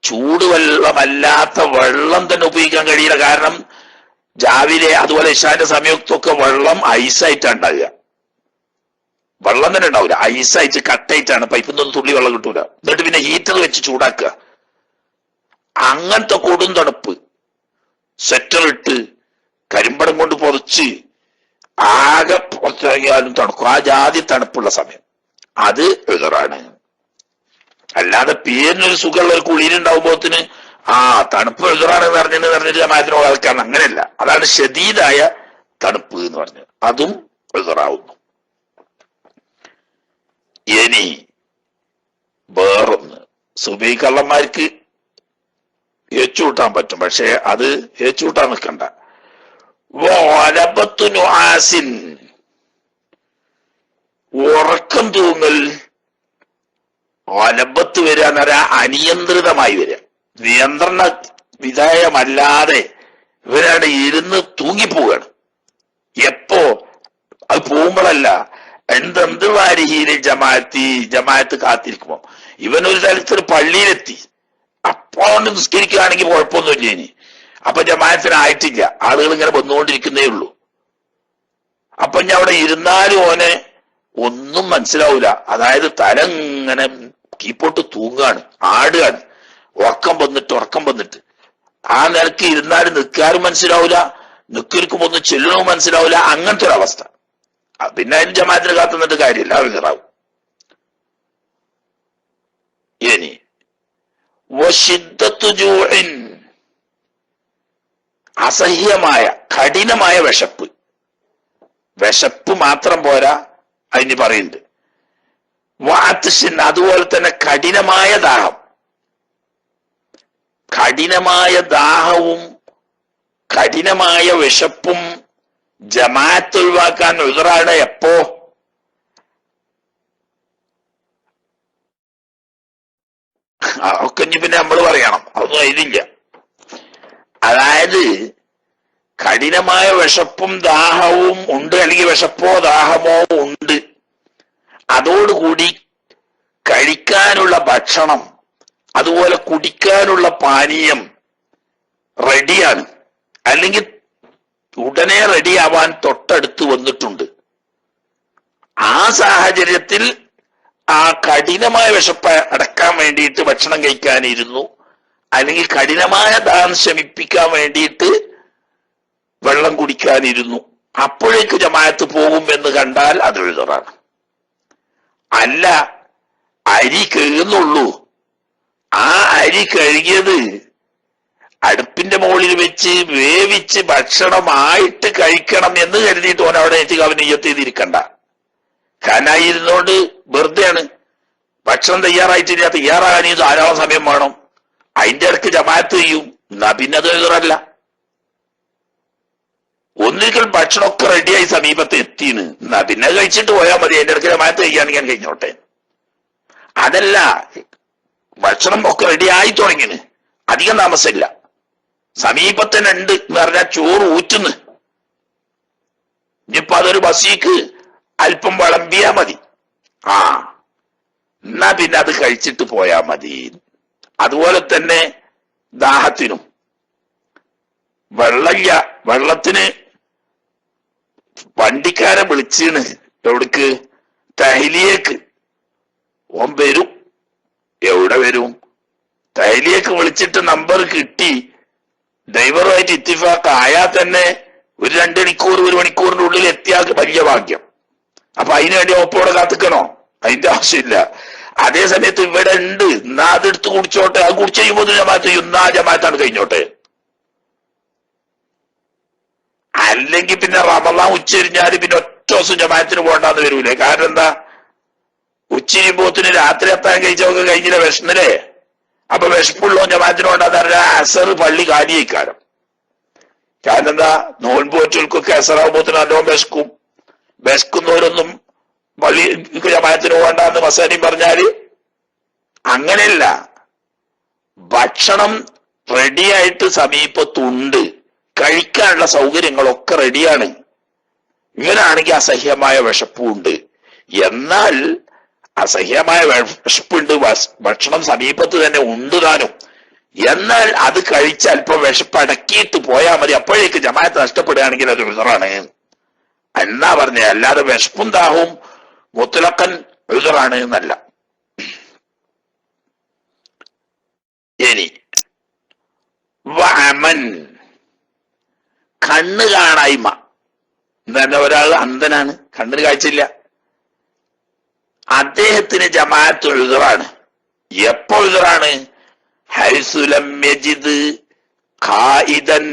ചൂടുവെള്ളമല്ലാത്ത വെള്ളം തന്നെ ഉപയോഗിക്കാൻ കഴിയില്ല. കാരണം രാവിലെ അതുപോലെ ഇശാന്റെ സമയത്തൊക്കെ വെള്ളം ഐസായിട്ടാണ് ഉണ്ടാവുക. വെള്ളം തന്നെ ഉണ്ടാവില്ല, ഐസായിട്ട് കട്ടായിട്ടാണ്, പൈപ്പിൽ നിന്നൊന്നും തുള്ളി വെള്ളം കിട്ടൂല. എന്നിട്ട് പിന്നെ ഹീറ്റർ വെച്ച് ചൂടാക്കുക. അങ്ങനത്തെ കൊടും തണുപ്പ്, സ്വെറ്റർ ഇട്ട് കരിമ്പടം കൊണ്ട് പൊതച്ച് ആകെ പുറത്തിറങ്ങിയാലും തണുക്കും. ആ ജാതി തണുപ്പുള്ള സമയം അത് എതിറാണ്. അല്ലാതെ പേരിനൊരു സുഖമുള്ള ഒരു കുളിരുണ്ടാവുമ്പോത്തിന് തണുപ്പ് എതിറാണെന്ന് പറഞ്ഞിട്ട് ജമാഅത്തിന് ആൾക്കാണ്. അങ്ങനെയല്ല, അതാണ് ശദീദായ തണുപ്പ് എന്ന് പറഞ്ഞത്, അതും എതിറാവുന്നു. ഇനി വേറൊന്ന്, സുബഹി കള്ളന്മാർക്ക് ഏച്ചുകൂട്ടാൻ പറ്റും, പക്ഷെ അത് ഏച്ചുകൂട്ടാൻ നിൽക്കണ്ട. ഉറക്കം തൂങ്ങൽ, ഒലബത്ത് വരിക എന്ന് പറയാ അനിയന്ത്രിതമായി വരിക, നിയന്ത്രണ വിധേയമല്ലാതെ ഇവരാണ് ഇരുന്ന് തൂങ്ങിപ്പോവുകയാണ്. എപ്പോ? അത് പോകുമ്പോഴല്ല, എന്തെന്ത് വാരിഹീന് ജമാഅത്ത് കാത്തിരിക്കുമ്പോ. ഇവനൊരു സ്ഥലത്തൊരു പള്ളിയിലെത്തി, അപ്പൊ നിസ്കരിക്കുകയാണെങ്കിൽ കുഴപ്പമൊന്നുമില്ല. ഇനി അപ്പൊ ജമാഅത്തിനായിട്ടില്ല, ആളുകൾ ഇങ്ങനെ വന്നുകൊണ്ടിരിക്കുന്നേ ഉള്ളൂ. അപ്പൊ ഞാൻ അവിടെ ഇരുന്നാലും ഓനെ ഒന്നും മനസ്സിലാവൂല. അതായത് തല ഇങ്ങനെ കീപ്പോട്ട് തൂങ്ങാണ്, ആടുകയാണ്, ഉറക്കം വന്നിട്ട് ആ നിലക്ക് ഇരുന്നാലും നിൽക്കാനും മനസ്സിലാവൂല, നിൽക്കുമ്പോൾ ഒന്ന് ചെല്ലണവും മനസ്സിലാവൂല. അങ്ങനത്തെ ഒരു അവസ്ഥ. പിന്നെ അതിന് ജമാഅത്തിന് കാത്തുന്നിട്ട് കാര്യമില്ല, വികറാവും. ഇനി അസഹ്യമായ കഠിനമായ വിശപ്പ് മാത്രം പോരാ, അതിന് പറയുന്നുണ്ട്. വാത്സിൻ, അതുപോലെ തന്നെ കഠിനമായ ദാഹവും കഠിനമായ വിശപ്പും ജമാഅത്ത് ഒഴിവാക്കാൻ ഉദറാണ്. എപ്പോ? ഒക്കെ പിന്നെ നമ്മൾ പറയണം, അതൊന്നും അതിലില്ല. അതായത് കഠിനമായ വിശപ്പും ദാഹവും ഉണ്ട്, അല്ലെങ്കിൽ വിശപ്പോ ദാഹമോ ഉണ്ട്, അതോടുകൂടി കഴിക്കാനുള്ള ഭക്ഷണം അതുപോലെ കുടിക്കാനുള്ള പാനീയം റെഡിയാണ്, അല്ലെങ്കിൽ ഉടനെ റെഡിയാവാൻ തൊട്ടടുത്ത് വന്നിട്ടുണ്ട്. ആ സാഹചര്യത്തിൽ ആ കഠിനമായ വിശപ്പ് അടക്കാൻ വേണ്ടിയിട്ട് ഭക്ഷണം കഴിക്കാനിരുന്നു, അല്ലെങ്കിൽ കഠിനമായ ദാഹം ശമിപ്പിക്കാൻ വേണ്ടിയിട്ട് വെള്ളം കുടിക്കാനിരുന്നു. അപ്പോഴേക്ക് ജമാഅത്ത് പോകും എന്ന് കണ്ടാൽ അത് എഴുതറാണ്. അല്ല, അരി കഴുകുന്നുള്ളൂ, ആ അരി കഴുകിയത് അടുപ്പിന്റെ മുകളിൽ വെച്ച് വേവിച്ച് ഭക്ഷണമായിട്ട് കഴിക്കണം എന്ന് കരുതിയിട്ട് ഓൻ അവിടെ അവൻ നെയ്യത്ത് ചെയ്തിരിക്കണ്ട. ഖാനായിരുന്നോണ്ട് വെറുതെയാണ്. ഭക്ഷണം തയ്യാറായിട്ടില്ല, തയ്യാറാകാൻ ഈ ധാരാളം സമയം വേണം. അതിന്റെ ഇടയ്ക്ക് ജമാഅത്ത് ചെയ്യും, എന്നാ പിന്നെ അത് എഴുതറല്ല. ഒന്നിരിക്കൽ ഭക്ഷണമൊക്കെ റെഡിയായി സമീപത്ത് എത്തിന്ന്, എന്നാ പിന്നെ കഴിച്ചിട്ട് പോയാൽ മതി, എന്റെ ഇടയ്ക്ക് ജമാഅത്ത് കഴിയാണെങ്കിൽ ഞാൻ കഴിഞ്ഞോട്ടെ. അതല്ല, ഭക്ഷണം ഒക്കെ റെഡി ആയി തുടങ്ങിന്, അധികം താമസമില്ല, സമീപത്തിനുണ്ട് എന്ന് പറഞ്ഞാൽ ചോറ് ഊറ്റുന്ന്. ഇനിയിപ്പൊ അതൊരു ബസീക്ക് അല്പം വിളമ്പിയാ മതി. ആ എന്നാ പിന്നെ അത് കഴിച്ചിട്ട് പോയാ മതി. അതുപോലെ തന്നെ ദാഹത്തിനും വെള്ളമില്ല, വെള്ളത്തിന് വണ്ടിക്കാരെ വിളിച്ചിന്, എവിടേക്ക്? തഹ്ലിയക്ക്. ഓൻ വരും. എവിടെ വരും? തഹ്ലിയക്ക് വിളിച്ചിട്ട് നമ്പർ കിട്ടി, ഡ്രൈവറുമായിട്ട് ഇത്തിഫാക്ക് ആയാൽ തന്നെ ഒരു 2 മണിക്കൂർ 1 മണിക്കൂറിന്റെ ഉള്ളിൽ എത്തിയാൽ വലിയ ഭാഗ്യം. അപ്പൊ അതിനു വേണ്ടി ഒപ്പോടെ കാത്തിക്കണോ? അതിന്റെ ആവശ്യമില്ല. അതേ സമയത്ത് ഇവിടെ ഉണ്ട്, എന്നാ അതെടുത്ത് കുടിച്ചോട്ടെ, അത് കുടിച്ച് കഴിയുമ്പോൾ ജമാഅത്ത് ചെയ്യും, എന്നാ ജമാഅത്താണ് കഴിഞ്ഞോട്ടെ. അല്ലെങ്കിൽ പിന്നെ റമളാൻ ഉച്ചരിഞ്ഞാല് പിന്നെ ഒറ്റ ദിവസം ജമാഅത്തിന് പോകണ്ടെന്ന് വരൂലേ? കാരണം എന്താ? ഉച്ചരിയുമ്പോത്തിന് രാത്രി എത്താൻ കഴിച്ചവർക്ക് കഴിഞ്ഞില്ല, വിഷന്നില്ലേ? അപ്പൊ വിഷപ്പുള്ളോ ജമാഅത്തിന് പോകണ്ടെന്ന് പറഞ്ഞാൽ അസർ പള്ളി കാലിയേക്കാരം. കാരണം എന്താ? നോൻപ് പറ്റുകൾക്കൊക്കെ അസറാകുമ്പോത്തിന് നല്ലോണം വിശക്കും. വിശക്കുന്നവരൊന്നും പള്ളി ജമാഅത്തിന് പോകണ്ടെന്ന് മസാനിയും പറഞ്ഞാല് അങ്ങനെയല്ല. ഭക്ഷണം റെഡിയായിട്ട് സമീപത്തുണ്ട്, കഴിക്കാനുള്ള സൗകര്യങ്ങളൊക്കെ റെഡിയാണ്. ഇവനാണെങ്കിൽ അസഹ്യമായ വിശപ്പുണ്ട്. എന്നാൽ അസഹ്യമായ വിശപ്പുണ്ട്, ഭക്ഷണം സമീപത്ത് തന്നെ ഉണ്ട് താനും. എന്നാൽ അത് കഴിച്ച് അല്പം വിശപ്പ് അടക്കിയിട്ട് പോയാൽ മതി, അപ്പോഴേക്ക് ജമാഅത്ത് നഷ്ടപ്പെടുകയാണെങ്കിൽ അത് ഉദറാണ് എന്നാ പറഞ്ഞേ. അല്ലാതെ വിശപ്പും ദാഹവും മുത്തലക്കൻ ഉദറാണ് എന്നല്ല. ഇനി വഅമൻ, കണ്ണ് കാണായ്മ. എന്താ? ഒരാൾ അന്ധനാണ്, കണ്ണിന് കാഴ്ചയില്ല, അദ്ദേഹത്തിന് ജമാഅത്ത് ഉദറാണ്. എപ്പോ ഉദറാണ്? ഹൈസു ലം യജിദ് ഖായിദൻ,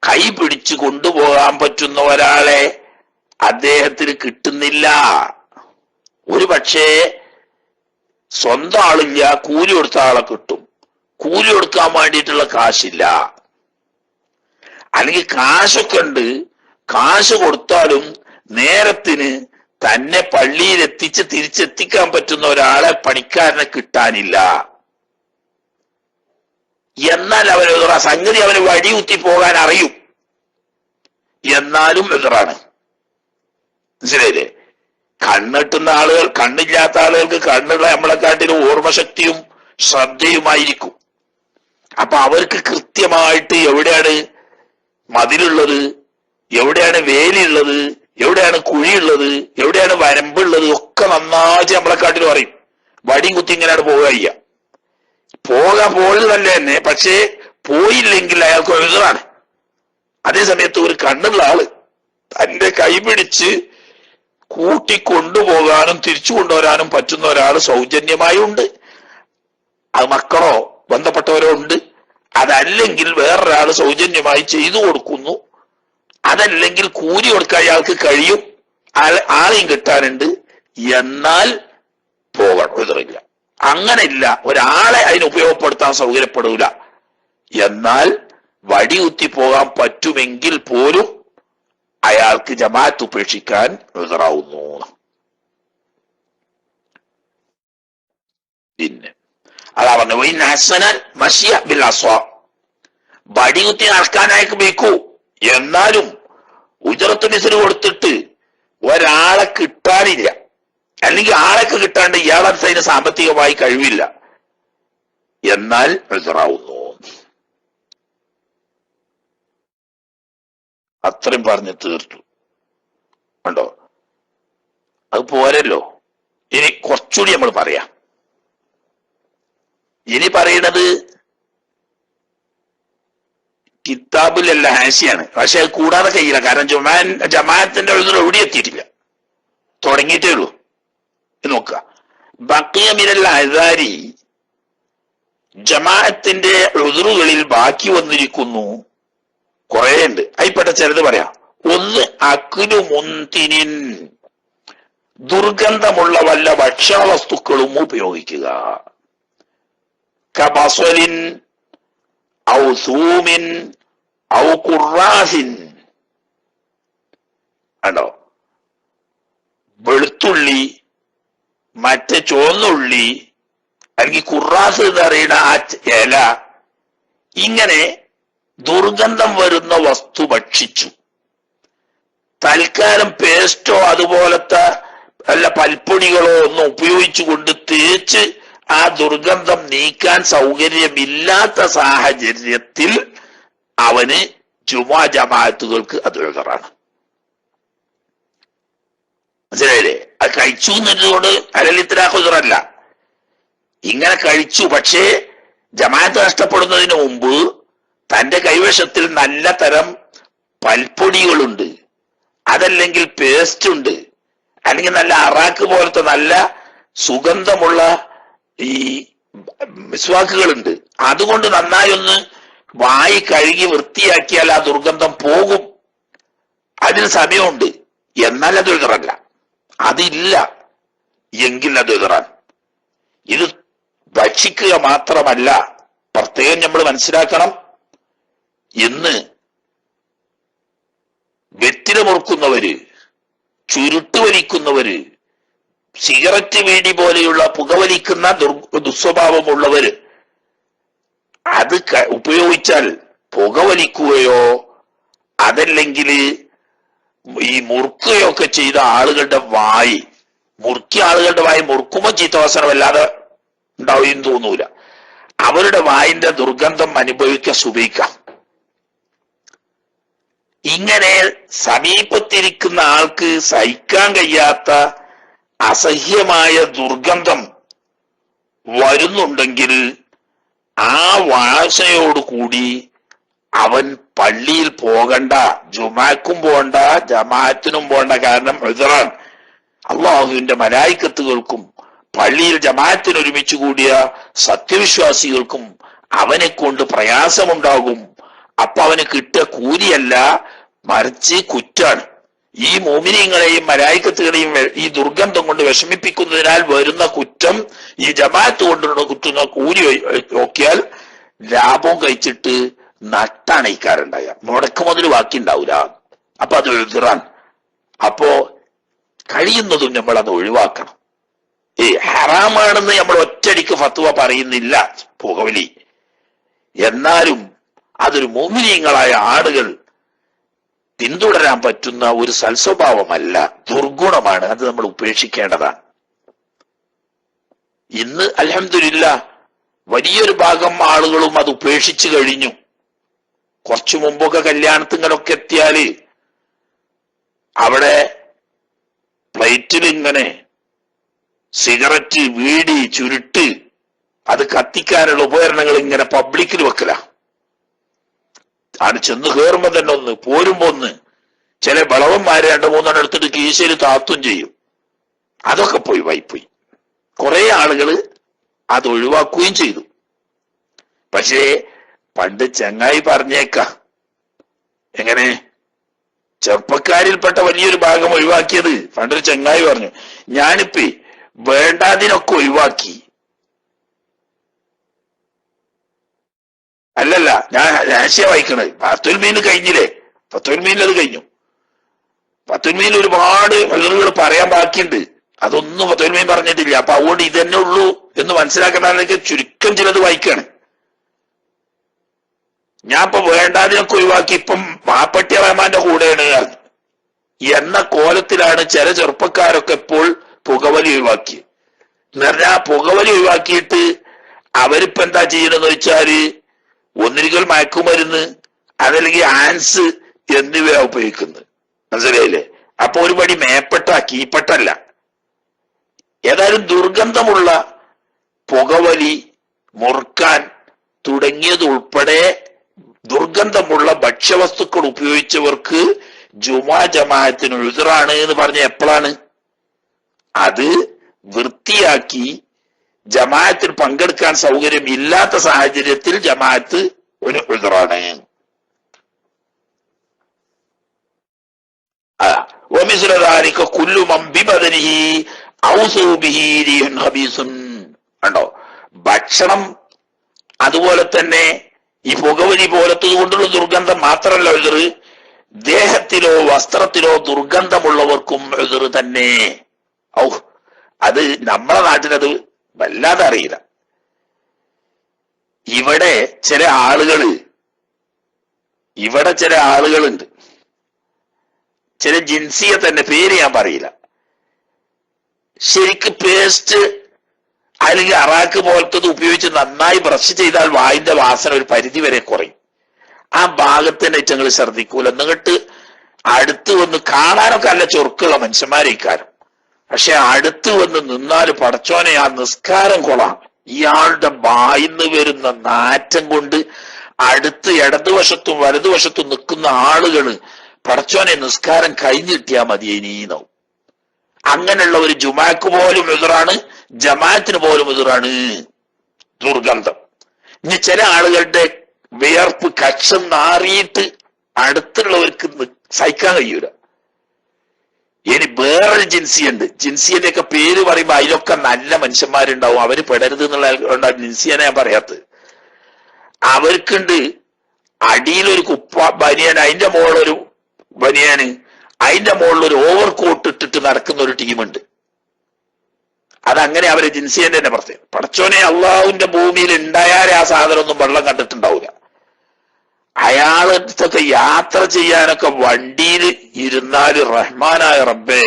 കൈ പിടിച്ചു കൊണ്ടുപോകാൻ പറ്റുന്ന ഒരാളെ അദ്ദേഹത്തിന് കിട്ടുന്നില്ല. ഒരു പക്ഷേ സ്വന്തം ആളില്ല, കൂലി കൊടുത്ത ആളെ കിട്ടും. കൂലി കൊടുക്കാൻ വേണ്ടിയിട്ടുള്ള കാശില്ല, അല്ലെങ്കിൽ കാശൊക്കെ ഉണ്ട്, കാശ് കൊടുത്താലും നേരത്തിന് തന്നെ പള്ളിയിൽ എത്തിച്ച് തിരിച്ചെത്തിക്കാൻ പറ്റുന്ന ഒരാളെ, പണിക്കാരനെ കിട്ടാനില്ല. എന്നാൽ അവന് സംഗതി അവന് വടിയുത്തി പോകാൻ അറിയും, എന്നാലും എതിറാണ്. മനസ്സിലായില്ലേ? കണ്ണെട്ടുന്ന ആളുകൾ, കണ്ണില്ലാത്ത ആളുകൾക്ക് കണ്ണുള്ള നമ്മളെക്കാട്ടിലും ഓർമ്മശക്തിയും ശ്രദ്ധയുമായിരിക്കും. അപ്പൊ അവർക്ക് കൃത്യമായിട്ട് എവിടെയാണ് മതിലുള്ളത്, എവിടെയാണ് വേലിയുള്ളത്, എവിടെയാണ് കുഴിയുള്ളത്, എവിടെയാണ് വരമ്പുള്ളത് ഒക്കെ നന്നായിട്ട് നമ്മളെക്കാട്ടിലും അറിയും. വടിയും കുത്തി ഇങ്ങനെയാണ് പോവുക. പോകാൻ തന്നെ തന്നെ, പക്ഷേ പോയില്ലെങ്കിൽ അയാൾക്ക് എഴുതാണ്. അതേ സമയത്ത് ഒരു കണ്ണുള്ള ആള് തന്റെ കൈ പിടിച്ച് കൂട്ടിക്കൊണ്ടുപോകാനും തിരിച്ചു കൊണ്ടുവരാനും പറ്റുന്ന ഒരാൾ സൗജന്യമായി ഉണ്ട്. അത് മക്കളോ ബന്ധപ്പെട്ടവരോ ഉണ്ട്. അതല്ലെങ്കിൽ വേറൊരാൾ സൗജന്യമായി ചെയ്തു കൊടുക്കുന്നു. അതല്ലെങ്കിൽ കൂലി കൊടുക്കാൻ അയാൾക്ക് കഴിയും, ആളെയും കിട്ടാനുണ്ട്. എന്നാൽ പോകണം, എതിറില്ല. അങ്ങനെയില്ല, ഒരാളെ അതിന് ഉപയോഗപ്പെടുത്താൻ സൗകര്യപ്പെടൂല. എന്നാൽ വടിയുത്തി പോകാൻ പറ്റുമെങ്കിൽ പോലും അയാൾക്ക് ജമാഅത്ത് ഉപേക്ഷിക്കാൻ എതിറാവുന്നു. പിന്നെ അതാ പറഞ്ഞു, ഹസനൻ മശിയ ബിൽ അസ്വാ, വടികുത്തി നടക്കാനായിട്ട് വെക്കൂ. എന്നാലും ഉജറത്ത് മിസ്ര് കൊടുത്തിട്ട് ഒരാളെ കിട്ടാനില്ല, അല്ലെങ്കിൽ ആളൊക്കെ കിട്ടാണ്ട് ഇയാളടുത്ത് അതിന് സാമ്പത്തികമായി കഴിവില്ല, എന്നാൽ എതിറാവുന്നു. അത്രയും പറഞ്ഞ് തീർത്തു. കണ്ടോ? അത് പോരല്ലോ. ഇനി കുറച്ചുകൂടി നമ്മൾ പറയാം. ഇനി പറയുന്നത് കിതാബിലല്ല, ഹാസിയാണ്. പക്ഷെ അത് കൂടാതെ കഴിയില്ല. കാരണം ജമാഅത്തിന്റെ ഉഴുതൽ എവിടെ എത്തിയിട്ടില്ല, തുടങ്ങിയിട്ടേ ഉള്ളൂ. നോക്കുക, ബഖിയ മിനൽ അഅ്സാരി, ജമാഅത്തിന്റെ ഉഴുതുകളിൽ ബാക്കി വന്നിരിക്കുന്നു കുറെ ഉണ്ട്. അതിൽപ്പെട്ട ചിലത് പറയാം. ഒന്ന്, അക്ലു മുന്തിനിൻ, ദുർഗന്ധമുള്ള വല്ല ഭക്ഷണ വസ്തുക്കളും ഉപയോഗിക്കുക. കബസ്വലിൻ ഔ സൂമിൻ ഔ ഖുറാസിൻ, കണ്ടോ, വെളുത്തുള്ളി, മറ്റേ ചുവന്നുള്ളി, അല്ലെങ്കിൽ കുറാസ് എന്ന് പറയുന്ന ആ ഇല, ഇങ്ങനെ ദുർഗന്ധം വരുന്ന വസ്തു ഭക്ഷിച്ചു. തൽക്കാലം പേസ്റ്റോ അതുപോലത്തെ അല്ല പൽപ്പൊടികളോ ഒന്നും ഉപയോഗിച്ചുകൊണ്ട് തേച്ച് ആ ദുർഗന്ധം നീക്കാൻ സൗകര്യമില്ലാത്ത സാഹചര്യത്തിൽ അവന് ജുമാ ജമാഅത്തുകൾക്ക് അത് എഴുതറാണ്. മനസ്സിലായില്ലേ? അത് കഴിച്ചു എന്നതുകൊണ്ട് അലലിത്തരാഹുദറല്ല, ഇങ്ങനെ കഴിച്ചു. പക്ഷേ ജമാഅത്ത് നഷ്ടപ്പെടുന്നതിന് മുമ്പ് തന്റെ കൈവശത്തിൽ നല്ല തരം പൽപ്പൊടികളുണ്ട്, അതല്ലെങ്കിൽ പേസ്റ്റ് ഉണ്ട്, അല്ലെങ്കിൽ നല്ല അറാക്ക് പോലത്തെ നല്ല സുഗന്ധമുള്ള ഈ മിസ്വാക്കുകളുണ്ട്. അതുകൊണ്ട് നന്നായി ഒന്ന് വായി കഴുകി വൃത്തിയാക്കിയാൽ ആ ദുർഗന്ധം പോകും. അതിന് സമയമുണ്ട്. എന്നാൽ അത് എഴുതറല്ല. അതില്ല എങ്കിൽ അത് എഴുതറാൻ. ഇത് ഭക്ഷിക്കുക മാത്രമല്ല, പ്രത്യേകം നമ്മൾ മനസ്സിലാക്കണം, ഇന്ന് വെറ്റില മുറുക്കുന്നവര്, ചുരുട്ട് വലിക്കുന്നവര്, സിഗരറ്റ് വീടി പോലെയുള്ള പുകവലിക്കുന്ന ദുസ്വഭാവമുള്ളവര് അത് ഉപയോഗിച്ചാൽ പുകവലിക്കുകയോ അതല്ലെങ്കിൽ ഈ മുറുക്കുകയോ ഒക്കെ ചെയ്ത ആളുകളുടെ വായി, മുറുക്കിയ ആളുകളുടെ വായി മുറുക്കുമ്പോൾ ചീത്തവാസനമല്ലാതെ ഉണ്ടാവുകയും തോന്നൂല. അവരുടെ വായിന്റെ ദുർഗന്ധം അനുഭവിക്കാൻ സുബഹിക്കാം. ഇങ്ങനെ സമീപത്തിരിക്കുന്ന ആൾക്ക് സഹിക്കാൻ കഴിയാത്ത അസഹ്യമായ ദുർഗന്ധം വരുന്നുണ്ടെങ്കിൽ ആ വാസനയോടുകൂടി അവൻ പള്ളിയിൽ പോകണ്ട, ജുമാക്കും പോകണ്ട, ജമാഅത്തിനും പോകണ്ട. കാരണം എഴുതറാൻ അള്ളാഹുവിന്റെ മലായിക്കത്തുകൾക്കും പള്ളിയിൽ ജമാഅത്തിന് ഒരുമിച്ച് കൂടിയ സത്യവിശ്വാസികൾക്കും അവനെ കൊണ്ട് പ്രയാസമുണ്ടാകും. അപ്പൊ അവന് കിട്ടിയ കൂലിയല്ല, മറിച്ച് കുറ്റാണ്. ഈ മോമിനിയങ്ങളെയും മലായിക്കത്തുകളെയും ഈ ദുർഗന്ധം കൊണ്ട് വിഷമിപ്പിക്കുന്നതിനാൽ വരുന്ന കുറ്റം ഈ ജമാഅത്ത് കൊണ്ടുള്ള കുറ്റുന്ന കൂലി നോക്കിയാൽ ലാഭം കഴിച്ചിട്ട് നട്ടാണ് ഇക്കാരുണ്ടായ, മുടക്ക് മുതൽ ബാക്കി ഉണ്ടാവൂല. അപ്പൊ അത് എഴുതിറാൻ. അപ്പോ കഴിയുന്നതും നമ്മൾ അത് ഒഴിവാക്കണം. ഹറാമാണെന്ന് നമ്മൾ ഒറ്റടിക്ക് ഫത്വ പറയുന്നില്ല പുകവലി. എന്നാലും അതൊരു മോമിനിയങ്ങളായ ആളുകൾ പിന്തുടരാൻ പറ്റുന്ന ഒരു സൽസ്വഭാവമല്ല, ദുർഗുണമാണ്. അത് നമ്മൾ ഉപേക്ഷിക്കേണ്ടതാണ്. ഇന്ന് അൽഹംദുലില്ലാഹ് വലിയൊരു ഭാഗം ആളുകളും അത് ഉപേക്ഷിച്ചു കഴിഞ്ഞു. കുറച്ചു മുമ്പൊക്കെ കല്യാണത്തിങ്ങളൊക്കെ എത്തിയാല് അവിടെ പ്ലേറ്റിൽ ഇങ്ങനെ സിഗരറ്റ്, വീടി, ചുരുട്ട്, അത് കത്തിക്കാനുള്ള ഉപകരണങ്ങൾ ഇങ്ങനെ പബ്ലിക്കിൽ വെക്കല. ആണ് ചെന്ന് കയറുമ്പോ തന്നെ ഒന്ന്, പോരുമ്പോ ഒന്ന്, ചില ബളവന്മാരെ 2-3 എടുത്തിട്ട് കീശയിൽ താത്തും ചെയ്യും. അതൊക്കെ പോയി വായിപ്പോയി. കുറെ ആളുകൾ അത് ഒഴിവാക്കുകയും ചെയ്തു. പക്ഷേ പണ്ട് ചങ്ങായി പറഞ്ഞേക്ക, എങ്ങനെ ചെറുപ്പക്കാരിൽപ്പെട്ട വലിയൊരു ഭാഗം ഒഴിവാക്കിയത് പണ്ടൊരു ചങ്ങായി പറഞ്ഞു, ഞാനിപ്പേ വേണ്ടാതിനൊക്കെ ഒഴിവാക്കി. അല്ലല്ല, ഞാൻ രാശിയ വായിക്കണത്. ഫത്തുൽ മീൻ കഴിഞ്ഞില്ലേ? ഫത്തുൽ മീനിൽ അത് കഴിഞ്ഞു. ഫത്തുൽ മീൻ ഒരുപാട് വെള്ളുകൾ പറയാൻ ബാക്കിയുണ്ട്. അതൊന്നും ഫത്തുൽ മീൻ പറഞ്ഞിട്ടില്ല. അപ്പൊ അതുകൊണ്ട് ഇതന്നെ ഉള്ളൂ എന്ന് മനസ്സിലാക്കണമെങ്കിൽ ചുരുക്കം ചിലത് വായിക്കാണ്. ഞാൻ ഇപ്പൊ വേണ്ടാതിനൊക്കെ ഒഴിവാക്കി, ഇപ്പം മാപ്പട്ടി റഹ്മാന്റെ കൂടെയാണ് എന്ന കോലത്തിലാണ് ചില ചെറുപ്പക്കാരൊക്കെ ഇപ്പോൾ പുകവലി ഒഴിവാക്കി. എന്ന് പറഞ്ഞാൽ പുകവലി ഒഴിവാക്കിയിട്ട് അവരിപ്പോ എന്താ ചെയ്യണമെന്ന് വെച്ചാല് ഒന്നിരിക്കൽ മയക്കുമരുന്ന്, അതല്ലെങ്കിൽ ആൻസ് എന്നിവയാ ഉപയോഗിക്കുന്നത്. മനസ്സിലായില്ലേ? അപ്പൊ ഒരു പടി മേപ്പെട്ട കീപ്പട്ടല്ല. ഏതായാലും ദുർഗന്ധമുള്ള പുകവലി, മുറുക്കാൻ തുടങ്ങിയത് ഉൾപ്പെടെ ദുർഗന്ധമുള്ള ഭക്ഷ്യവസ്തുക്കൾ ഉപയോഗിച്ചവർക്ക് ജുമാ ജമാഅത്തിന് ഉൾറാണ് എന്ന് പറഞ്ഞ എപ്പോഴാണ്? അത് വൃത്തിയാക്കി ജമാഅത്തിൽ പങ്കെടുക്കാൻ സൗകര്യം ഇല്ലാത്ത സാഹചര്യത്തിൽ ജമാഅത്ത് ഒരു ഉൾറാണ്. ഉണ്ടോ? ഭക്ഷണം അതുപോലെ തന്നെ ഈ പുകവലി പോലത്തത് കൊണ്ടുള്ള ദുർഗന്ധം മാത്രമല്ല ഉള്ളത്, ദേഹത്തിലോ വസ്ത്രത്തിലോ ദുർഗന്ധമുള്ളവർക്കും ഉദ്ർ തന്നെ. ഔ, അത് നമ്മളെ നാട്ടിലത് വല്ലാതെ അറിയില്ല. ഇവിടെ ചില ആളുകളുണ്ട്, ചില ജിൻസിയെ തന്നെ പേര് ഞാൻ പറയില്ല, ശരിക്ക് പേസ്റ്റ് അല്ലെങ്കിൽ അറാക്ക് പോലത്തത് ഉപയോഗിച്ച് നന്നായി ബ്രഷ് ചെയ്താൽ വായിന്റെ വാസന ഒരു പരിധി വരെ കുറയും. ആ ഭാഗത്തിന്റെ ഏറ്റങ്ങൾ ശ്രദ്ധിക്കൂല. എന്നിട്ട് അടുത്ത് വന്ന് കാണാനൊക്കെ നല്ല ചൊറുക്കുള്ള മനുഷ്യന്മാരേക്കാരും, പക്ഷെ അടുത്ത് വന്ന് നിന്നാല് പടച്ചോനെ ആ നിസ്കാരം കൊള്ളാം. ഇയാളുടെ വായിന്ന് വരുന്ന നാറ്റം കൊണ്ട് അടുത്ത് ഇടതുവശത്തും വലതുവശത്തും നിൽക്കുന്ന ആളുകള് പടച്ചോനെ നിസ്കാരം കഴിഞ്ഞിട്ടിയാ മതി ഇനീന്നാവും. അങ്ങനെയുള്ള ഒരു ജുമാക്ക് പോലും എതിറാണ്, ജമാഅത്തിന് പോലും എതിറാണ് ദുർഗന്ധം. ഇനി ചില ആളുകളുടെ വിയർപ്പ് കക്ഷം നാറിയിട്ട് അടുത്തുള്ളവർക്ക് സഹിക്കാൻ കഴിയൂല. ഇനി വേറൊരു ജിൻസിയുണ്ട്, ജിൻസിയുടെ ഒക്കെ പേര് പറയുമ്പോ അതിലൊക്കെ നല്ല മനുഷ്യന്മാരുണ്ടാവും, അവര് പെടരുത് എന്നുള്ള ജിൻസിയനെ ഞാൻ പറയാത്തത്. അവർക്കുണ്ട് അടിയിലൊരു ബനിയൻ, അതിന്റെ മുകളിലൊരു ബനിയന്, അതിന്റെ മുകളിലൊരു ഓവർ കോട്ട് ഇട്ടിട്ട് നടക്കുന്ന ഒരു ടീമുണ്ട്. അതങ്ങനെ അവരെ ജിൻസിയന്റെ തന്നെ പ്രത്യേകം. പടച്ചോനെ, അള്ളാഹുവിന്റെ ഭൂമിയിൽ ഉണ്ടായാലേ ആ സാധനം ഒന്നും വെള്ളം കണ്ടിട്ടുണ്ടാവില്ല. അയാളടുത്തൊക്കെ യാത്ര ചെയ്യാനൊക്കെ വണ്ടിയിൽ ഇരുന്നാല് റഹ്മാനായ റബ്ബേ,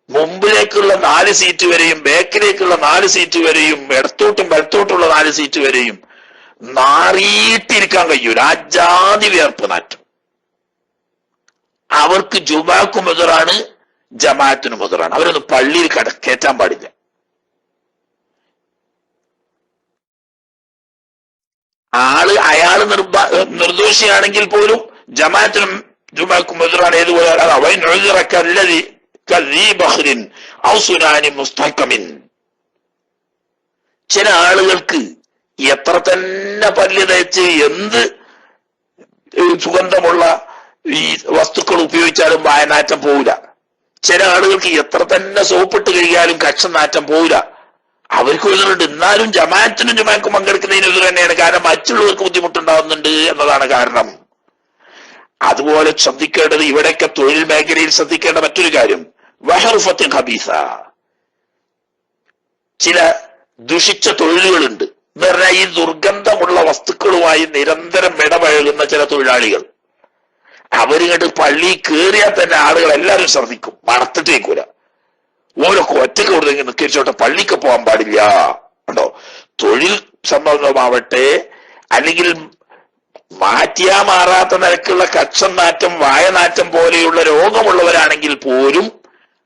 മുമ്പിലേക്കുള്ള 4 സീറ്റ് വരെയും ബാക്കിലേക്കുള്ള 4 സീറ്റ് വരെയും ഇടത്തോട്ടും വലത്തോട്ടുള്ള 4 സീറ്റ് വരെയും നാറിയിട്ടിരിക്കാൻ കഴിയൂല. ആ ജാതി വിയർപ്പ് നാറ്റം. അവർക്ക് ജുമാക്കും എതിറാണ്, ജമാഅത്തിനും എതിറാണ്. അവരൊന്നും പള്ളിയിൽ കയറ്റാൻ പാടില്ല. അയാള് നിർദോഷിയാണെങ്കിൽ പോലും ജമാഅത്തിനും ജുമാക്കും എതിറാണ്. ഏതുപോലെ ചില ആളുകൾക്ക് എത്ര തന്നെ പല്ല് തേച്ച് എന്ത് സുഗന്ധമുള്ള ഈ വസ്തുക്കൾ ഉപയോഗിച്ചാലും വായനാറ്റം പോവില്ല. ചില ആളുകൾക്ക് എത്ര തന്നെ സോപ്പിട്ട് കഴിയാലും കക്ഷം നാറ്റം പോവില്ല. അവർക്ക് എതിരുണ്ട്. എന്നാലും ജമാഅത്തിനും ജുമാക്കും പങ്കെടുക്കുന്നതിന് എതിർ തന്നെയാണ്. കാരണം മറ്റുള്ളവർക്ക് ബുദ്ധിമുട്ടുണ്ടാവുന്നുണ്ട് എന്നതാണ് കാരണം. അതുപോലെ ശ്രദ്ധിക്കേണ്ടത്, ഇവിടെയൊക്കെ തൊഴിൽ മേഖലയിൽ ശ്രദ്ധിക്കേണ്ട മറ്റൊരു കാര്യം, വഹറുഫത്തിൻ ഖബീസ. ചില ദുഷിച്ച തൊഴിലുകളുണ്ട് എന്ന് പറഞ്ഞാൽ ഈ ദുർഗന്ധമുള്ള വസ്തുക്കളുമായി നിരന്തരം ഇടപഴകുന്ന ചില തൊഴിലാളികൾ. അവരിങ്ങോട്ട് പള്ളി കയറിയാൽ തന്നെ ആളുകൾ എല്ലാവരും ശ്രദ്ധിക്കും, മണത്തിട്ടേക്കൂല. ഓരൊക്കെ ഒറ്റക്ക് കൊടുത്തെങ്കിൽ നിൽക്കിച്ചോട്ടെ, പള്ളിക്ക് പോകാൻ പാടില്ല. ഉണ്ടോ? തൊഴിൽ സംബന്ധമാവട്ടെ, അല്ലെങ്കിൽ മാറ്റിയാ മാറാത്ത നിരക്കുള്ള കക്ഷം നാറ്റം, വായനാറ്റം പോലെയുള്ള രോഗമുള്ളവരാണെങ്കിൽ പോലും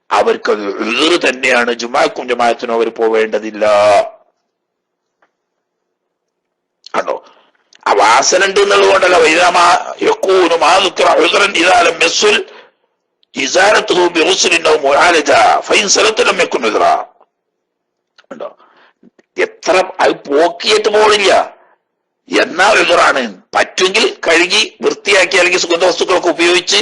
അവർക്ക് എതിർ തന്നെയാണ്. ജുമാക്കും ജമാഅത്തിനും അവർ പോവേണ്ടതില്ല. ആണോ? ആ വാസന ഉണ്ട് എന്നുള്ളത് കൊണ്ടല്ല. എത്ര അത് പോക്കിയിട്ട് പോണില്ല എന്നാ എതിറാണ്. പറ്റുമെങ്കിൽ കഴുകി വൃത്തിയാക്കി അല്ലെങ്കിൽ സുഗന്ധ വസ്തുക്കളൊക്കെ ഉപയോഗിച്ച്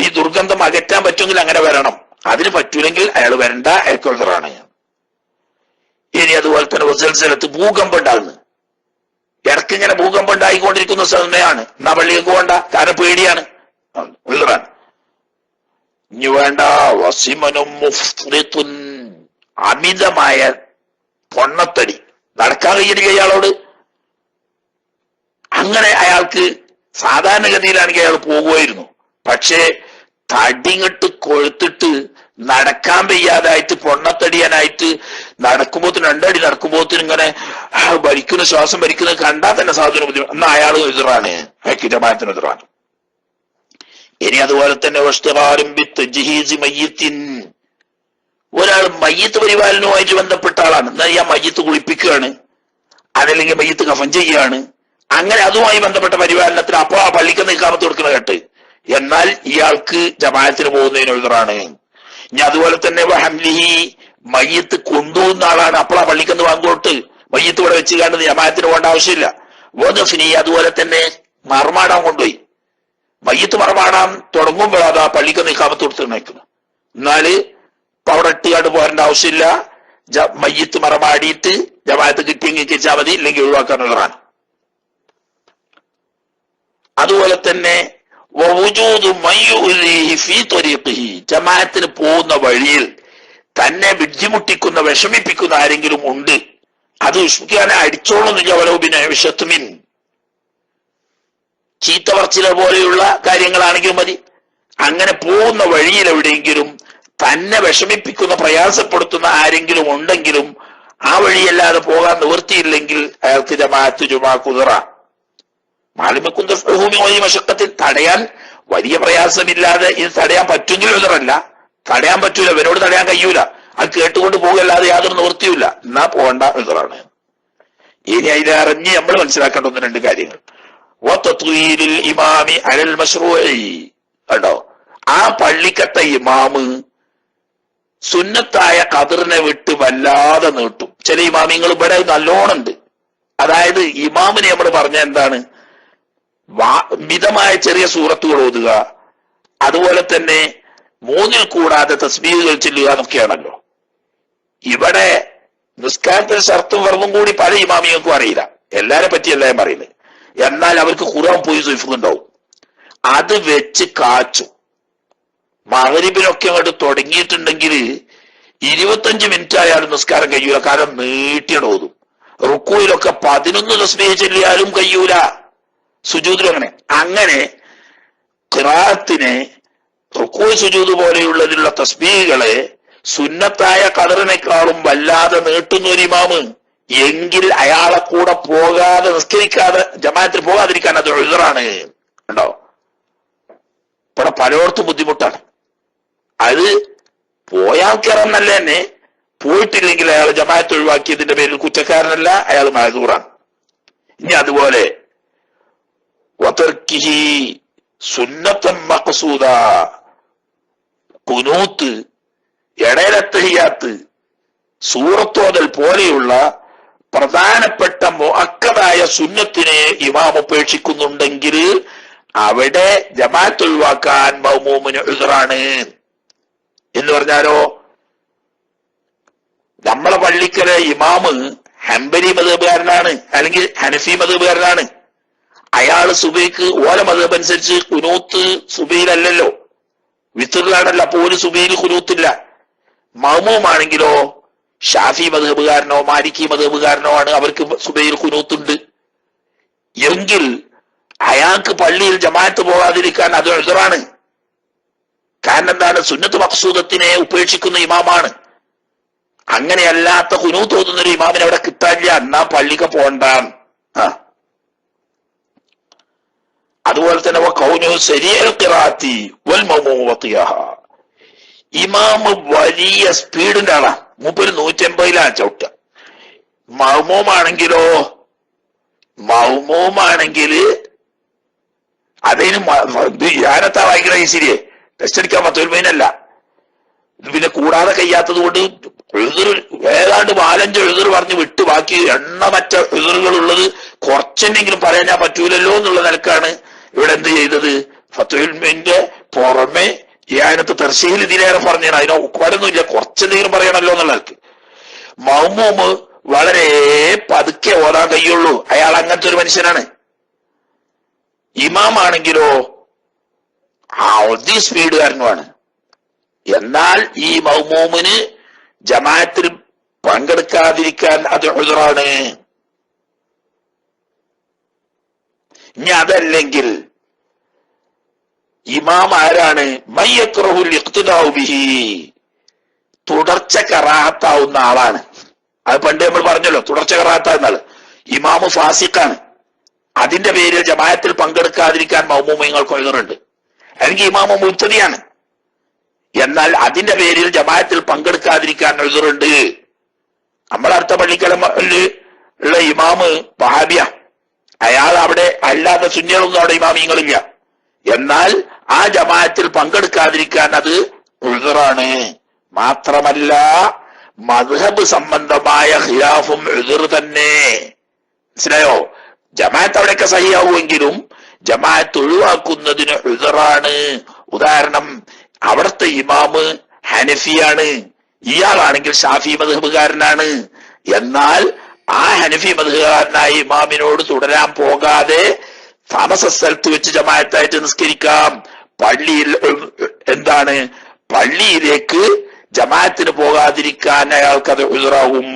ഈ ദുർഗന്ധം അകറ്റാൻ പറ്റുമെങ്കിൽ അങ്ങനെ വരണം. അതിന് പറ്റൂലെങ്കിൽ അയാൾ വരണ്ട, അയാൾക്ക് എതിറാണ്. ഇനി അതുപോലെ തന്നെ വസൽസലത്ത് ഭൂകമ്പം ഉണ്ടാകുന്നു. ഇടയ്ക്ക് ഇങ്ങനെ ഭൂകമ്പം ഉണ്ടായിക്കൊണ്ടിരിക്കുന്ന സമയമാണ്. എന്നാ പള്ളിയൊക്കെ വേണ്ട, കാരണം പേടിയാണ്, എതിറാണ്. ഇനി വേണ്ട വസിമനും മുഫ്രിത്തുൻ, അമിതമായ പൊണ്ണത്തടി, നടക്കാൻ കഴിയില്ല അയാളോട്. അങ്ങനെ അയാൾക്ക് സാധാരണഗതിയിലാണെങ്കിൽ അയാൾ പോകുമായിരുന്നു. പക്ഷേ തടിങ്ങട്ട് കൊഴുത്തിട്ട് നടക്കാൻ വയ്യാതായിട്ട് പൊണ്ണത്തടിയാനായിട്ട് നടക്കുമ്പോത്തിന് 2 അടി നടക്കുമ്പോത്തിന് ഇങ്ങനെ ഭരിക്കുന്ന ശ്വാസം ഭരിക്കുന്നത് കണ്ടാൽ തന്നെ സാധനം ബുദ്ധിമുട്ട്. എന്നാൽ അയാൾ എതിറാണ്, അയാൾക്ക് ജമാഅത്തിന് എതിറാണ്. ഇനി അതുപോലെ തന്നെ ഒരാൾ മയ്യത്ത് പരിപാലനവുമായിട്ട് ബന്ധപ്പെട്ട ആളാണ്. എന്നാൽ ഈ മയ്യത്ത് കുളിപ്പിക്കുകയാണ്, അതല്ലെങ്കിൽ മയ്യത്ത് കഫൻ ചെയ്യുകയാണ്. അങ്ങനെ അതുമായി ബന്ധപ്പെട്ട പരിപാലനത്തിന് അപ്പോൾ ആ പള്ളിക്ക് നിൽക്കാമത്ത് കൊടുക്കുന്ന കേട്ട്. എന്നാൽ ഇയാൾക്ക് ജമാഅത്തിന് പോകുന്നതിന് എതിറാണ്. ഇനി അതുപോലെ തന്നെ വഹംലിഹി, മയ്യത്ത് കൊണ്ടുപോകുന്ന ആളാണ്, അപ്പോൾ ആ പള്ളിക്കന്ന് വാങ്ങോട്ട് മയ്യത്ത് ഇവിടെ വെച്ച് കാണുന്നത് ജമാഅത്തിന് പോകേണ്ട ആവശ്യമില്ല. വദഫ്നി, അതുപോലെ തന്നെ മറമാടാൻ കൊണ്ടുപോയി. മയ്യത്ത് മറമാടാൻ തുടങ്ങുമ്പോൾ അത് ആ പള്ളിക്ക് നിൽക്കാമത്ത് കൊടുത്ത് നിൽക്കുന്നു. എന്നാല് ഇപ്പൊ അവിടെ ഇട്ടുകാണ്ട് പോരേണ്ട ആവശ്യമില്ല. മയ്യത്ത് മറമാടിയിട്ട് ജമാഅത്ത് കിട്ടിയെങ്കിൽ കിച്ചാൽ മതി, ഇല്ലെങ്കിൽ ഒഴിവാക്കാനുള്ളതാണ്. അതുപോലെ തന്നെ ജമാഅത്തിന് പോകുന്ന വഴിയിൽ തന്നെ ബുദ്ധിമുട്ടിക്കുന്ന വിഷമിപ്പിക്കുന്ന ആരെങ്കിലും ഉണ്ട്, അത് വിഷ്മിക്കാനെ അടിച്ചോളുന്നില്ല. വലൗബിന് വിഷത്തുമിൻ, ചീത്ത പറച്ചില പോലെയുള്ള കാര്യങ്ങളാണെങ്കിലും മതി. അങ്ങനെ പോകുന്ന വഴിയിൽ എവിടെയെങ്കിലും തന്നെ വിഷമിപ്പിക്കുന്ന പ്രയാസപ്പെടുത്തുന്ന ആരെങ്കിലും ഉണ്ടെങ്കിലും ആ വഴിയല്ലാതെ പോകാൻ നിവൃത്തിയില്ലെങ്കിൽ അയാൾക്ക് ജമാഅത്ത് ജുമാ കുതിറ. മാലിമക്കുന്ത ഭൂമി വഴി മശക്കത്തിൽ തടയാൻ വലിയ പ്രയാസമില്ലാതെ ഇത് തടയാൻ പറ്റുമെങ്കിൽ ഉദറല്ല, തടയാൻ പറ്റൂല, ഇവരോട് തടയാൻ കഴിയൂല, അത് കേട്ടുകൊണ്ട് പോകല്ലാതെ യാതൊരു നിവൃത്തിയില്ല, എന്നാ പോകണ്ട ഉദറാണ്. ഇനി അതിലറിഞ്ഞ് നമ്മൾ മനസ്സിലാക്കേണ്ട ഒന്ന് രണ്ട് കാര്യങ്ങൾ. ഇമാമി അലൽ മശ്റൂഇ, കണ്ടോ, ആ പള്ളിക്കത്തെ ഇമാമ് സുന്നത്തായ ഖദറിനെ വിട്ട് വല്ലാതെ നീട്ടും. ചില ഇമാമിങ്ങൾ ഇവിടെ നല്ലോണുണ്ട്. അതായത് ഇമാമിനെ നമ്മൾ പറഞ്ഞ എന്താണ്, മിതമായ ചെറിയ സൂറത്തുകൾ ഓതുക, അതുപോലെ തന്നെ മൂന്നിൽ കൂടാതെ തസ്ബീഹുകൾ ചെല്ലുക എന്നൊക്കെയാണല്ലോ. ഇവിടെ നിസ്കാരത്തിൽ ഷർത്തും ഫർളും കൂടി പല ഇമാമികൾക്കും അറിയില്ല, എല്ലാരെ പറ്റിയല്ല ഞാൻ പറയുന്നത്. എന്നാൽ അവർക്ക് ഖുർആൻ പോയി സുഫുണ്ടാവും, അത് വെച്ച് കാച്ചു. മഗ്‌രിബിനൊക്കെ അങ്ങോട്ട് തുടങ്ങിയിട്ടുണ്ടെങ്കിൽ 25 മിനിറ്റ് ആയാലും നിസ്കാരം കഴിയൂല, കാരണം നീട്ടിയാണ് ഓതും. റുക്കൂയിലൊക്കെ 11 തസ്ബീഹ് ചെല്ലിയാലും കഴിയൂല, സുജൂദിലും അങ്ങനെ ഖിറാഅത്തിനെ റുക്കൂ സുജൂദ് പോലെയുള്ളതിലുള്ള തസ്ബീഹുകളെ സുന്നത്തായ ഖദറിനേക്കാളും വല്ലാതെ നീട്ടുന്ന ഒരു ഇമാമ് എങ്കിൽ അയാളെ കൂടെ പോകാതെ നിസ്കരിക്കാതെ ജമാഅത്തിൽ പോകാതിരിക്കാൻ അത് ഉദ്റാണ്. കണ്ടോ, ഇവിടെ പലയിടത്തും ബുദ്ധിമുട്ടാണ്. അത് പോയാൽ കയറാന്നല്ല തന്നെ, പോയിട്ടില്ലെങ്കിൽ അയാൾ ജമാഅത്ത് ഒഴിവാക്കിയതിന്റെ പേരിൽ കുറ്റക്കാരനല്ല, അയാൾ മഅ്ദൂറാണ്. ഇനി അതുപോലെ വതർക്കിഹി സുന്നത്തൻ മഖ്സൂദ, ഖുനൂത്ത്, ഇടയിലത്തഹിയാത്ത്, സൂറത്തോതൽ പോലെയുള്ള പ്രധാനപ്പെട്ട മുഅക്കദായ സുന്നത്തിനെ ഇമാം ഉപേക്ഷിക്കുന്നുണ്ടെങ്കിൽ അവിടെ ജമാഅത്ത് ഒഴിവാക്കാൻ മഅ്മൂമിന് ഉദ്റാണ്. എന്ന് പറഞ്ഞാലോ, നമ്മളെ പള്ളിക്കലെ ഇമാമ് ഹംബലി മദ്ഹബുകാരനാണ് അല്ലെങ്കിൽ ഹനഫി മദ്ഹബുകാരനാണ്. അയാള് സുബൈക്ക് ഓല മദ്ഹബ് അനുസരിച്ച് ഖുനൂത്ത് സുബൈയിലല്ലല്ലോ, വിത്റിലാണല്ലോ, അപ്പൊ ഒരു സുബൈയിൽ ഖുനൂത്തില്ല. മഅ്മൂമാണെങ്കിലോ ഷാഫി മദ്ഹബുകാരനോ മാലിക്കി മദ്ഹബുകാരനോ ആണ്, അവർക്ക് സുബൈയിൽ ഖുനൂത്തുണ്ട്. എങ്കിൽ അയാൾക്ക് പള്ളിയിൽ ജമാഅത്ത് പോകാതിരിക്കാൻ അത് ഉദ്റാണ്. കാരണം എന്താണ്, സുന്നത്ത് മഖ്സൂദത്തിനെ ഉപേക്ഷിക്കുന്ന ഇമാമാണ്. അങ്ങനെയല്ലാത്ത ഖുനൂത്ത് ഓതുന്ന ഒരു ഇമാമിനെ അവിടെ കിട്ടാനില്ല, എന്നാ പള്ളിക്ക് പോണ്ട. അതുപോലെ തന്നെ ഇമാമ് വലിയ സ്പീഡിന്റെ ആളാ, 180-ലാണ് ചവിട്ടുക. മഅ്മൂമാണെങ്കിൽ അതിന് ഞാനത്താ വായിക്കണ ഈ ശരിയെ ടെസ്റ്റ് അടിക്കാൻ 10 ഇത് പിന്നെ കൂടാതെ കഴിയാത്തത് കൊണ്ട് ഏതാണ്ട് 4-5 എഴുതർ പറഞ്ഞ് വിട്ട് ബാക്കി എണ്ണമറ്റ എഴുതറുകൾ ഉള്ളത് കുറച്ചെന്നെങ്കിലും പറയാൻ പറ്റൂലല്ലോ എന്നുള്ള നിലക്കാണ് ഇവിടെ എന്ത് ചെയ്തത്. ഫത്ഹുൽമിന്റെ പുറമെ അതിനകത്ത് തർശീൽ ഇതിലേറെ പറഞ്ഞാണ്, അതിനോ ഒന്നുമില്ല, കുറച്ചെന്തെങ്കിലും പറയണല്ലോ എന്നുള്ളവർക്ക്. മഅ്മൂമ് വളരെ പതുക്കെ ഓതാൻ കഴിയുള്ളൂ, അയാൾ അങ്ങനത്തെ ഒരു മനുഷ്യനാണ്. ഇമാമാണെങ്കിലോ അതി സ്പീഡുകാരനുമാണ്. എന്നാൽ ഈ മഅ്മൂമിന് ജമാഅത്തിൽ പങ്കെടുക്കാതിരിക്കാൻ അത് ഉദ്റാണ്. ഇനി അതല്ലെങ്കിൽ ഇമാം ആരാണ്, മയ്യക്റഹുൽ ഇഖ്തിദാഉ ബിഹി, തുടർച്ച കറാഹത്താവുന്ന ആളാണ്. അത് പണ്ട് നമ്മൾ പറഞ്ഞല്ലോ, തുടർച്ച കറാഹത്താവുന്ന ആള് ഇമാമ് ഫാസിഖാണ്. അതിന്റെ പേരിൽ ജമാഅത്തിൽ പങ്കെടുക്കാതിരിക്കാൻ മഅ്മൂമിങ്ങൾക്ക് ഉദ്റുണ്ട്. അല്ലെങ്കിൽ ഇമാമ് മുബ്തദിയാണ്, എന്നാൽ അതിന്റെ പേരിൽ ജമാഅത്തിൽ പങ്കെടുക്കാതിരിക്കാൻ ഉദ്റുണ്ട്. നമ്മൾ അടുത്ത പള്ളിക്കലുള്ള ഇമാമ് വഹാബിയ, അയാൾ അവിടെ അല്ലാതെ സുന്നികളൊന്നും അവിടെ ഇമാമിങ്ങളില്ല, എന്നാൽ ആ ജമാഅത്തിൽ പങ്കെടുക്കാതിരിക്കാൻ അത് ഉദ്റാണ്. മാത്രമല്ല മദ്ഹബ് സംബന്ധമായ ഖിലാഫും ഉദ്ർ തന്നെ. മനസ്സിലായോ? ജമാഅത്ത് അവിടെയൊക്കെ സഹിയാവുമെങ്കിലും ജമാഅത്ത് ഒഴിവാക്കുന്നതിന് ഉദ്റാണ്. ഉദാഹരണം, അവിടുത്തെ ഇമാമ് ഹനഫിയാണ്, ഇയാളാണെങ്കിൽ ഷാഫി മദ്ഹബുകാരനാണ്. എന്നാൽ ആ ഹനഫി മദ്ഹബുകാരനായ ഇമാമിനോട് തുടരാൻ പോകാതെ താമസ സ്ഥലത്ത് വെച്ച് ജമാഅത്തായിട്ട് നിസ്കരിക്കാം. പള്ളിയിൽ എന്താണ്, പള്ളിയിലേക്ക് ജമാഅത്തിന് പോകാതിരിക്കാൻ അയാൾക്ക് അത് ഉദ്റാവും.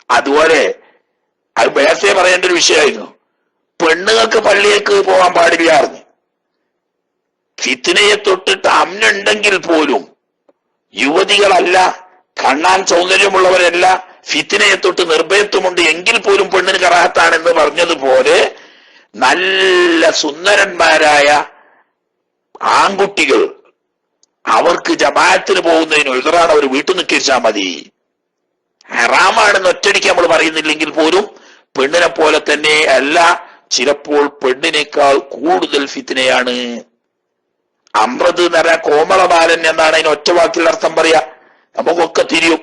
അതുപോലെ അത് നേരത്തെ പറയേണ്ട ഒരു വിഷയമായിരുന്നു. പെണ്ണുങ്ങൾക്ക് പള്ളിയേക്ക് പോകാൻ പാടില്ലായിരുന്നു. ഫിത്നയെ തൊട്ടിട്ട് അമ്നുണ്ടെങ്കിൽ പോലും യുവതികളല്ല, കാണാൻ സൗന്ദര്യമുള്ളവരല്ല, ഫിത്നയെ തൊട്ട് നിർഭയത്വമുണ്ട് എങ്കിൽ പോലും പെണ്ണിന് കറാഹത്താണെന്ന് പറഞ്ഞതുപോലെ നല്ല സുന്ദരന്മാരായ ആൺകുട്ടികൾ അവർക്ക് ജമാഅത്തിന് പോകുന്നതിന് എതിരാണ് അവർ വീട്ടിൽ നിൽക്കിച്ചാൽ മതി. ഹറാമാണെന്ന് ഒറ്റടിക്ക് നമ്മൾ പറയുന്നില്ലെങ്കിൽ പോലും പെണ്ണിനെ പോലെ തന്നെ അല്ല, ചിലപ്പോൾ പെണ്ണിനേക്കാൾ കൂടുതൽ ഫിത്നയാണ്. അമ്രത് എന്ന് പറഞ്ഞാൽ കോമളബാലൻ എന്നാണ് അതിന് ഒറ്റ വാക്കിൽ അർത്ഥം പറയാ. നമുക്കൊക്കെ തിരിയും.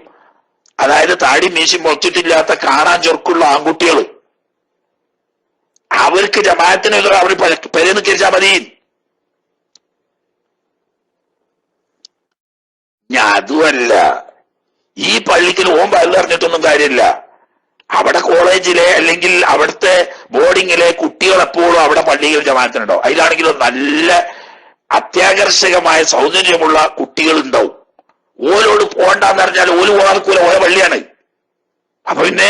അതായത് താടി മീശി മുളച്ചിട്ടില്ലാത്ത കാണാൻ ചൊർക്കുള്ള ആൺകുട്ടികൾ, അവർക്ക് ജമാഅത്തിന് എതിരെ അവർ പെരെ നിൽക്കിച്ചാൽ മതി. ഞാൻ അതുമല്ല, ഈ പള്ളിക്കൽ ഓൻ പല്ല് അറിഞ്ഞിട്ടൊന്നും കാര്യമില്ല. അവിടെ കോളേജിലെ അല്ലെങ്കിൽ അവിടുത്തെ ബോർഡിങ്ങിലെ കുട്ടികൾ എപ്പോഴും അവിടെ പള്ളിയിൽ ജമാഅത്തിനുണ്ടാവും. അതിലാണെങ്കിലും നല്ല അത്യാകർഷകമായ സൗന്ദര്യമുള്ള കുട്ടികൾ ഉണ്ടാവും. ഓലോട് പോണ്ടെന്ന് പറഞ്ഞാൽ ഓല് പോകാൻ ഓരോ പള്ളിയാണ്. അപ്പൊ പിന്നെ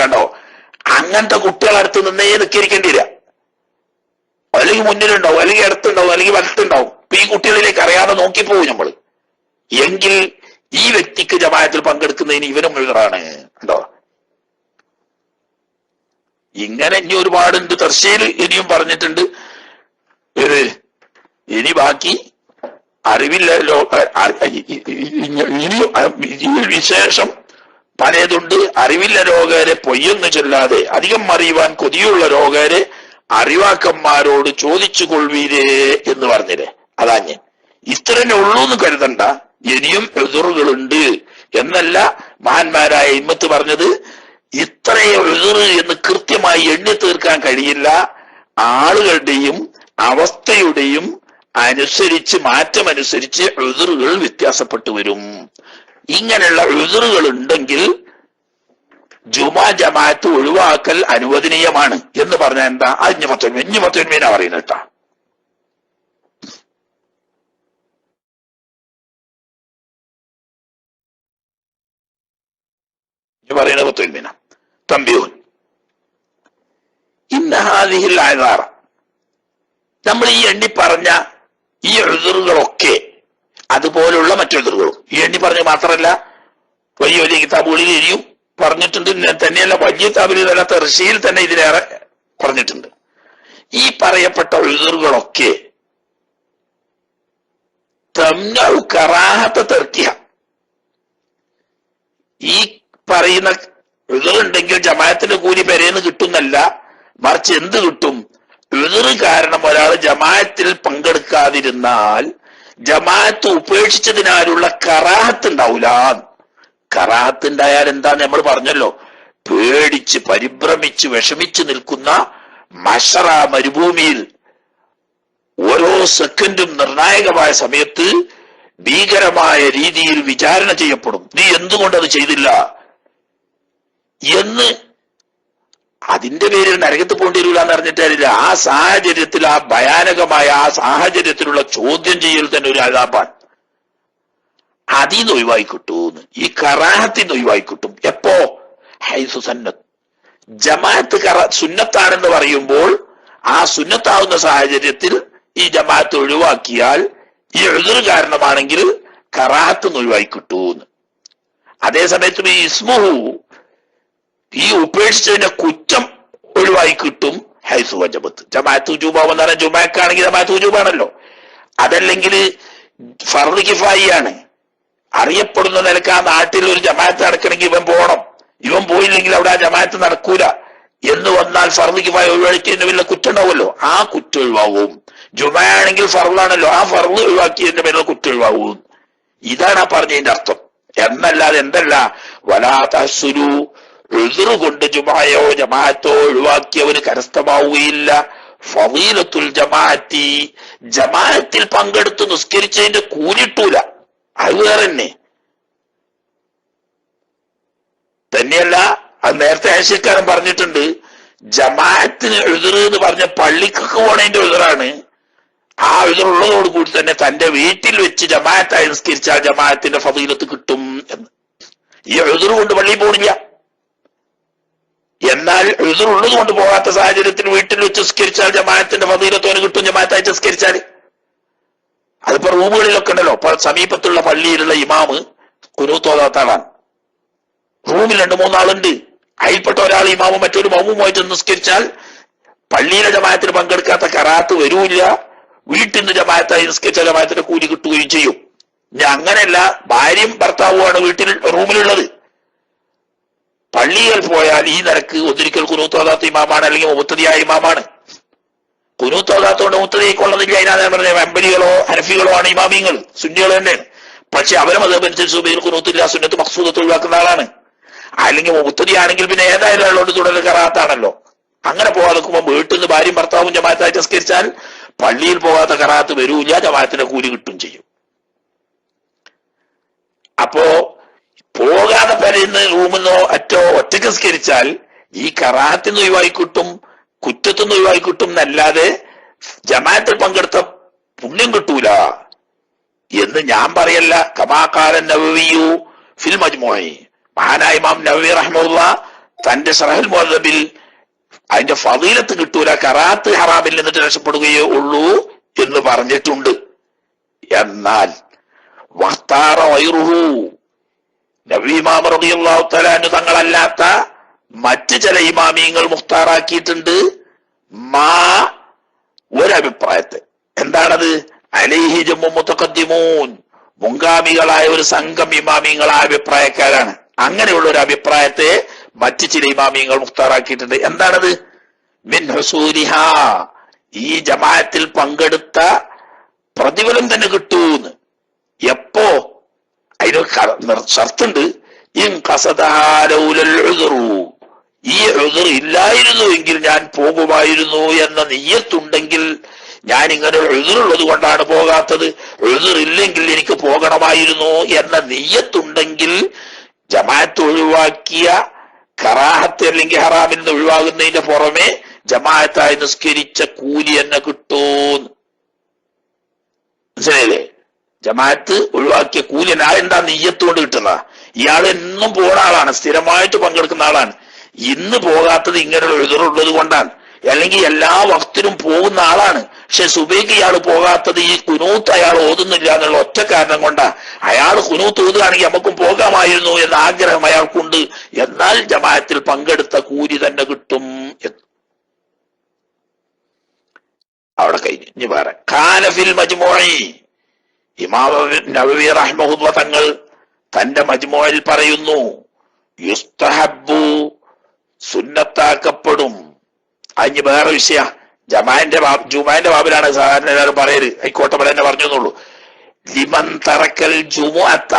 കണ്ടോ, അങ്ങനത്തെ കുട്ടികളടുത്ത് നിന്നേ നിൽക്കരിക്കേണ്ടിയില്ല. അല്ലെങ്കിൽ മുന്നിലുണ്ടാവും, അല്ലെങ്കിൽ അടുത്തുണ്ടാവും, അല്ലെങ്കിൽ വലത്തുണ്ടാവും. ഇപ്പൊ ഈ കുട്ടികളിലേക്ക് അറിയാതെ നോക്കിപ്പോവും നമ്മൾ. എങ്കിൽ ഈ വ്യക്തിക്ക് ജമാഅത്തിൽ പങ്കെടുക്കുന്നതിന് ഇവനും എതിരാണ്. കണ്ടോ, ഇങ്ങനെ ഇനി ഒരുപാടുണ്ട്. തർശീൽ ഇനിയും പറഞ്ഞിട്ടുണ്ട്. ഇനി ബാക്കി അറിവില്ല ഇനിയും വിശേഷം പലതുണ്ട്. അറിവില്ല രോഗരെ പൊയ്യൊന്നു ചൊല്ലാതെ അധികം അറിയുവാൻ കൊതിയുള്ള രോഗരെ അറിവാക്കന്മാരോട് ചോദിച്ചു കൊള്ളുവീരേ എന്ന് പറഞ്ഞില്ലേ. അതാ ഞാൻ ഇത്രന്നെ ഉള്ളൂ എന്ന് കരുതണ്ട, ഇനിയും എതിറുകളുണ്ട് എന്നല്ല മഹാന്മാരായ ഇമ്മത്ത് പറഞ്ഞത്. ഇത്രയെ എതിറ് എന്ന് കൃത്യമായി എണ്ണി തീർക്കാൻ കഴിയില്ല. ആളുകളുടെയും അവസ്ഥയുടെയും അനുസരിച്ച് മാറ്റമനുസരിച്ച് എതിറുകൾ വ്യത്യാസപ്പെട്ടു വരും. ഇങ്ങനെയുള്ള എതിറുകൾ ഉണ്ടെങ്കിൽ ജുമാ ജമാഅത്ത് ഒഴിവാക്കൽ അനുവദനീയമാണ് എന്ന് പറഞ്ഞാൽ എന്താ? അഞ്ഞുമത്തൊന്മീനാ പറയുന്നത് കേട്ടാ. പറയുന്നത് പത്തൊൻമീന തമ്പിയൂൻ ഇന്നഹാദിഹിൽ ആധാറ. നമ്മൾ ഈ എണ്ണി പറഞ്ഞ ഈ എഴുതുകളൊക്കെ അതുപോലുള്ള മറ്റെഴുതുകളും ഈ എണ്ണി പറഞ്ഞ മാത്രമല്ല, വലിയ വലിയ കിതാബുകളിൽ ഇനിയും പറഞ്ഞിട്ടുണ്ട്. തന്നെയല്ല, വലിയ കിതാബിൽ അല്ലാത്ത ഋഷിയിൽ തന്നെ ഇതിലേറെ പറഞ്ഞിട്ടുണ്ട്. ഈ പറയപ്പെട്ട എഴുതുകളൊക്കെ തമ്നഉ കറാഹത്ത തർക്കിഹ, ഈ പറയുന്ന എതിറുണ്ടെങ്കിൽ ജമാഅത്തിന്റെ കൂലി പെരേന്ന് കിട്ടുന്നല്ല, മറിച്ച് എന്ത് കിട്ടും? എതിറ് കാരണം ഒരാൾ ജമാഅത്തിൽ പങ്കെടുക്കാതിരുന്നാൽ ജമാഅത്ത് ഉപേക്ഷിച്ചതിനാലുള്ള കറാഹത്ത് ഉണ്ടാവൂല. കറാഹത്ത് ഉണ്ടായാൽ എന്താന്ന് നമ്മൾ പറഞ്ഞല്ലോ, പേടിച്ച് പരിഭ്രമിച്ച് വിഷമിച്ച് നിൽക്കുന്ന മശറ മരുഭൂമിയിൽ ഓരോ സെക്കൻഡും നിർണായകമായ സമയത്ത് ഭീകരമായ രീതിയിൽ വിചാരണ ചെയ്യപ്പെടും. നീ എന്തുകൊണ്ടത് ചെയ്തില്ല എന്ന്. അതിന്റെ പേരിൽ നരകത്ത് പോകേണ്ടി വരില്ല എന്ന് അറിഞ്ഞിട്ടില്ല. ആ സാഹചര്യത്തിൽ, ആ ഭയാനകമായ ആ സാഹചര്യത്തിലുള്ള ചോദ്യം ചെയ്യൽ തന്നെ ഒരു അതാപാണ്. അതിന്ന് ഒഴിവായിക്കിട്ടൂന്ന്, ഈ കറാഹത്തിന്ന് ഒഴിവായിക്കിട്ടും. എപ്പോ? ഹൈസു സന്നത്ത്. ജമാഅത്ത് സുന്നത്താണെന്ന് പറയുമ്പോൾ ആ സുന്നത്താവുന്ന സാഹചര്യത്തിൽ ഈ ജമാഅത്ത് ഒഴിവാക്കിയാൽ ഈ എഴുതുർ കാരണമാണെങ്കിൽ കറാഹത്ത് ഒഴിവായിക്കിട്ടൂന്ന്. അതേസമയത്തും ഈ ഇസ്മുഹു, ഈ ഉപേക്ഷിച്ചതിന്റെ കുറ്റം ഒഴിവായി കിട്ടും. ഹൈസു വജബത്ത്. ജമാഅത്ത് ഉജൂബാവെന്ന് പറഞ്ഞാൽ ജുമാക്കാണെങ്കിൽ ജമാഅത്ത് ഉജൂബാണല്ലോ. അതല്ലെങ്കിൽ ഫർദ് കിഫായിയാണ്. അറിയപ്പെടുന്ന നിലക്ക് ആ നാട്ടിൽ ഒരു ജമാഅത്ത് നടക്കണമെങ്കിൽ ഇവൻ പോകണം, ഇവൻ പോയില്ലെങ്കിൽ അവിടെ ആ ജമാഅത്ത് നടക്കൂല എന്ന് വന്നാൽ ഫർദ് കിഫായ ഒഴിവാക്കിയതിന്റെ വല്ല കുറ്റം ഉണ്ടാവുമല്ലോ, ആ കുറ്റം ഒഴിവാവും. ജുമാണെങ്കിൽ ഫർദാണല്ലോ, ആ ഫർദ് ഒഴിവാക്കിയതിന്റെ പേരിൽ കുറ്റം ഒഴിവാവും. ഇതാണ് ആ പറഞ്ഞതിന്റെ അർത്ഥം. എന്നല്ലാതെ എന്തല്ല, വലാ തഹ്സുലു, എതിറ് കൊണ്ട് ജുമായോ ജമാഅത്തോ ഒഴിവാക്കിയവന് കരസ്ഥമാവുകയില്ല. ഫളീലത്തുൽ ജമാഅത്തി, ജമാഅത്തിൽ പങ്കെടുത്ത് നിസ്കരിച്ചതിന്റെ കൂലിട്ടൂല, അത് വേറെ തന്നെയല്ല. അത് നേരത്തെ ആശയക്കാരൻ പറഞ്ഞിട്ടുണ്ട്, ജമാഅത്തിന് എഴുതറ് എന്ന് പറഞ്ഞ പള്ളിക്കൊക്കെ പോണതിന്റെ എഴുതറാണ്. ആ എഴുതറുള്ളതോട് കൂടി തന്നെ തന്റെ വീട്ടിൽ വെച്ച് ജമാഅത്തായി നിസ്കരിച്ചാൽ ജമാഅത്തിന്റെ ഫളീലത്ത് കിട്ടും എന്ന്. ഈ എഴുതറ് കൊണ്ട് പള്ളിയിൽ പോണില്ല. എന്നാൽ എഴുതറുള്ളത് കൊണ്ട് പോകാത്ത സാഹചര്യത്തിൽ വീട്ടിൽ വെച്ച് നിസ്കരിച്ചാൽ ജമാഅത്തിന്റെ ഫളീലത്തോന് കിട്ടും, ജമാഅത്തായി നിസ്കരിച്ചാൽ. അതിപ്പോ റൂമുകളിലൊക്കെ ഉണ്ടല്ലോ. ഇപ്പൊ സമീപത്തുള്ള പള്ളിയിലുള്ള ഇമാമ് ഖുനൂത്ത് ആളാണ്, റൂമിൽ 2-3 ആളുണ്ട്, അതിൽപ്പെട്ട ഒരാൾ ഇമാമും മറ്റൊരു മൗമുമായിട്ട് നിസ്കരിച്ചാൽ പള്ളിയിലെ ജമാഅത്തിന് പങ്കെടുക്കാത്ത കറാത്ത് വരൂല്ല, വീട്ടിൽ നിന്ന് ജമാഅത്തായി നിസ്കരിച്ച ജമാഅത്തിന്റെ കൂലി കിട്ടുകയും ചെയ്യും. ഇനി അങ്ങനെയല്ല, ഭാര്യയും ഭർത്താവുമാണ് വീട്ടിൽ റൂമിലുള്ളത്, പള്ളിയിൽ പോയാൽ ഈ നിരക്ക് ഒന്നിരിക്കൽ ഖുനൂത്ത് ഇമാമാണ്, അല്ലെങ്കിൽ മുത്തദിയായ ഇമാമാണ്. ഖുനൂത്ത് ഓതാത്തോണ്ട് മുത്തദിക്കൊള്ളതില്ല. അതിനാ പറഞ്ഞ ഹംബലികളോ ഹനഫികളോ ആണ് ഇമാമിങ്ങൾ, സുന്നികൾ തന്നെയാണ്. പക്ഷെ അവരെ മതമനുസരിച്ച് സുബൈൽ ഖുനൂത്തില്ല, സുന്നത്ത് മഖ്സൂദത്ത് ഒഴിവാക്കുന്ന ആളാണ്. അല്ലെങ്കിൽ മുത്തദിയാണെങ്കിൽ പിന്നെ ഏതായാലും അയാളോട് തുടർ കറാത്താണല്ലോ. അങ്ങനെ പോകാതെ നിൽക്കുമ്പോൾ വീട്ടിൽ നിന്ന് ഭാര്യയും ഭർത്താവും ജമാഅത്തായി നിസ്കരിച്ചാൽ പള്ളിയിൽ പോകാത്ത കറാത്ത് വരൂല്ല, ജമാഅത്തിന്റെ കൂലി കിട്ടും ചെയ്യും. അപ്പോ പോകാതെ പെരയുന്ന റൂമിൽ നിന്നോ ഒറ്റയ്ക്ക് നിസ്കരിച്ചാൽ ഈ കറാത്തിന് ഒഴിവായിക്കിട്ടും, കുറ്റത്തുനിന്ന് ഒഴിവായിക്കിട്ടും എന്നല്ലാതെ ജമാഅത്തിൽ പങ്കെടുത്ത പുണ്യം കിട്ടൂല എന്ന് ഞാൻ പറയല്ല. കമാകാലൻ നവവിയു ഫിൽ മജ്മുഈ, മഹാനായ ഇമാം നവവി റഹ്മത്തുള്ളാഹി തന്റെ ശറഹുൽ മുഹദ്ദബിൽ അതിന്റെ ഫളീലത്ത് കിട്ടൂല, കറാത്ത് ഹറാമിൽ നിന്നിട്ട് രക്ഷപ്പെടുകയേ ഉള്ളൂ എന്ന് പറഞ്ഞിട്ടുണ്ട്. എന്നാൽ വഖ്താറ ഗൈറുഹു, നബി ഇമാം റളിയല്ലാഹു തആല അൻഹു തങ്ങളല്ലാത്ത മറ്റ് ചില ഇമാമിയങ്ങൾ മുഖ്താറാക്കിയിട്ടുണ്ട് ഒരഭിപ്രായത്തെ. എന്താണത്? അലൈഹി ജമ്മു മുതഖദ്ദിമൂൻ, മുൻഗാമികളായ ഒരു സംഘം ഇമാമിയങ്ങൾ ആ അഭിപ്രായക്കാരാണ്. അങ്ങനെയുള്ള ഒരു അഭിപ്രായത്തെ മറ്റ് ചില ഇമാമിയങ്ങൾ മുഖ്താറാക്കിയിട്ടുണ്ട്. എന്താണത്? മിൻ ഹുസൂലിഹാ, ഈ ജമാഅത്തിൽ പങ്കെടുത്ത പ്രതിഫലം തന്നെ കിട്ടൂന്ന്. എപ്പോ? അതിന് ഷർത്തുണ്ട്. ഇൻ ഖസദഹാ ലൗലൽ ഉദ്റു, ഈ ഉദ്ർ ഇല്ലായിരുന്നു എങ്കിൽ ഞാൻ പോകുമായിരുന്നു എന്ന നിയ്യത്തുണ്ടെങ്കിൽ, ഞാൻ ഇങ്ങനെ ഉദ്റുള്ളത് കൊണ്ടാണ് പോകാത്തത്, ഉദ്ർ ഇല്ലെങ്കിൽ എനിക്ക് പോകണമായിരുന്നു എന്ന നിയ്യത്തുണ്ടെങ്കിൽ ജമാഅത്ത് ഒഴിവാക്കിയ കറാഹത്ത് അല്ലെങ്കിൽ ഹറാമിൽ നിന്ന് ഒഴിവാകുന്നതിന്റെ പുറമെ ജമാഅത്തായി നിസ്കരിച്ച കൂലി എന്നെ കിട്ടൂന്ന്. മനസ്സിലായില്ലേ? ജമാഅത്ത് ഒഴിവാക്കിയ കൂലി എന്താ നിയ്യത്ത് കൊണ്ട് കിട്ടുന്ന? ഇയാൾ എന്നും പോണ ആളാണ്, സ്ഥിരമായിട്ട് പങ്കെടുക്കുന്ന ആളാണ്. ഇന്ന് പോകാത്തത് ഇങ്ങനെയുള്ള എഴുതുള്ളത് കൊണ്ടാണ്, അല്ലെങ്കിൽ എല്ലാ വക്തിനും പോകുന്ന ആളാണ്. പക്ഷെ സുബൈക്ക് ഇയാൾ പോകാത്തത് ഈ കുനൂത്ത് അയാൾ ഓതുന്നില്ല എന്നുള്ള ഒറ്റ കാരണം കൊണ്ടാ. അയാൾ കുനൂത്ത് ഓതുകയാണെങ്കിൽ നമുക്കും പോകാമായിരുന്നു എന്ന ആഗ്രഹം അയാൾക്കുണ്ട്. എന്നാൽ ജമാഅത്തിൽ പങ്കെടുത്ത കൂലി തന്നെ കിട്ടും എന്ന് അവിടെ കഴിഞ്ഞു. ഇനി വേറെ ഖാലഫിൽ മജ്മുഈ, ഇമാം നവവി റഹ്മഹുല്ലാഹ് തങ്ങൾ തന്റെ മജ്മുഇൽ പറയുന്നു, യുസ്തഹബ്ബു, സുന്നത്താക്കപ്പെടും. അതിന് വേറെ വിഷയ, ജുമാന്റെ ബാബിലാണ് സാധാരണ എല്ലാവരും പറയല്, ആയിക്കോട്ടെ പോലെ തന്നെ പറഞ്ഞു എന്നുള്ളൂ. ലിമൻ തറക്കൽ ജുമുഅത്ത,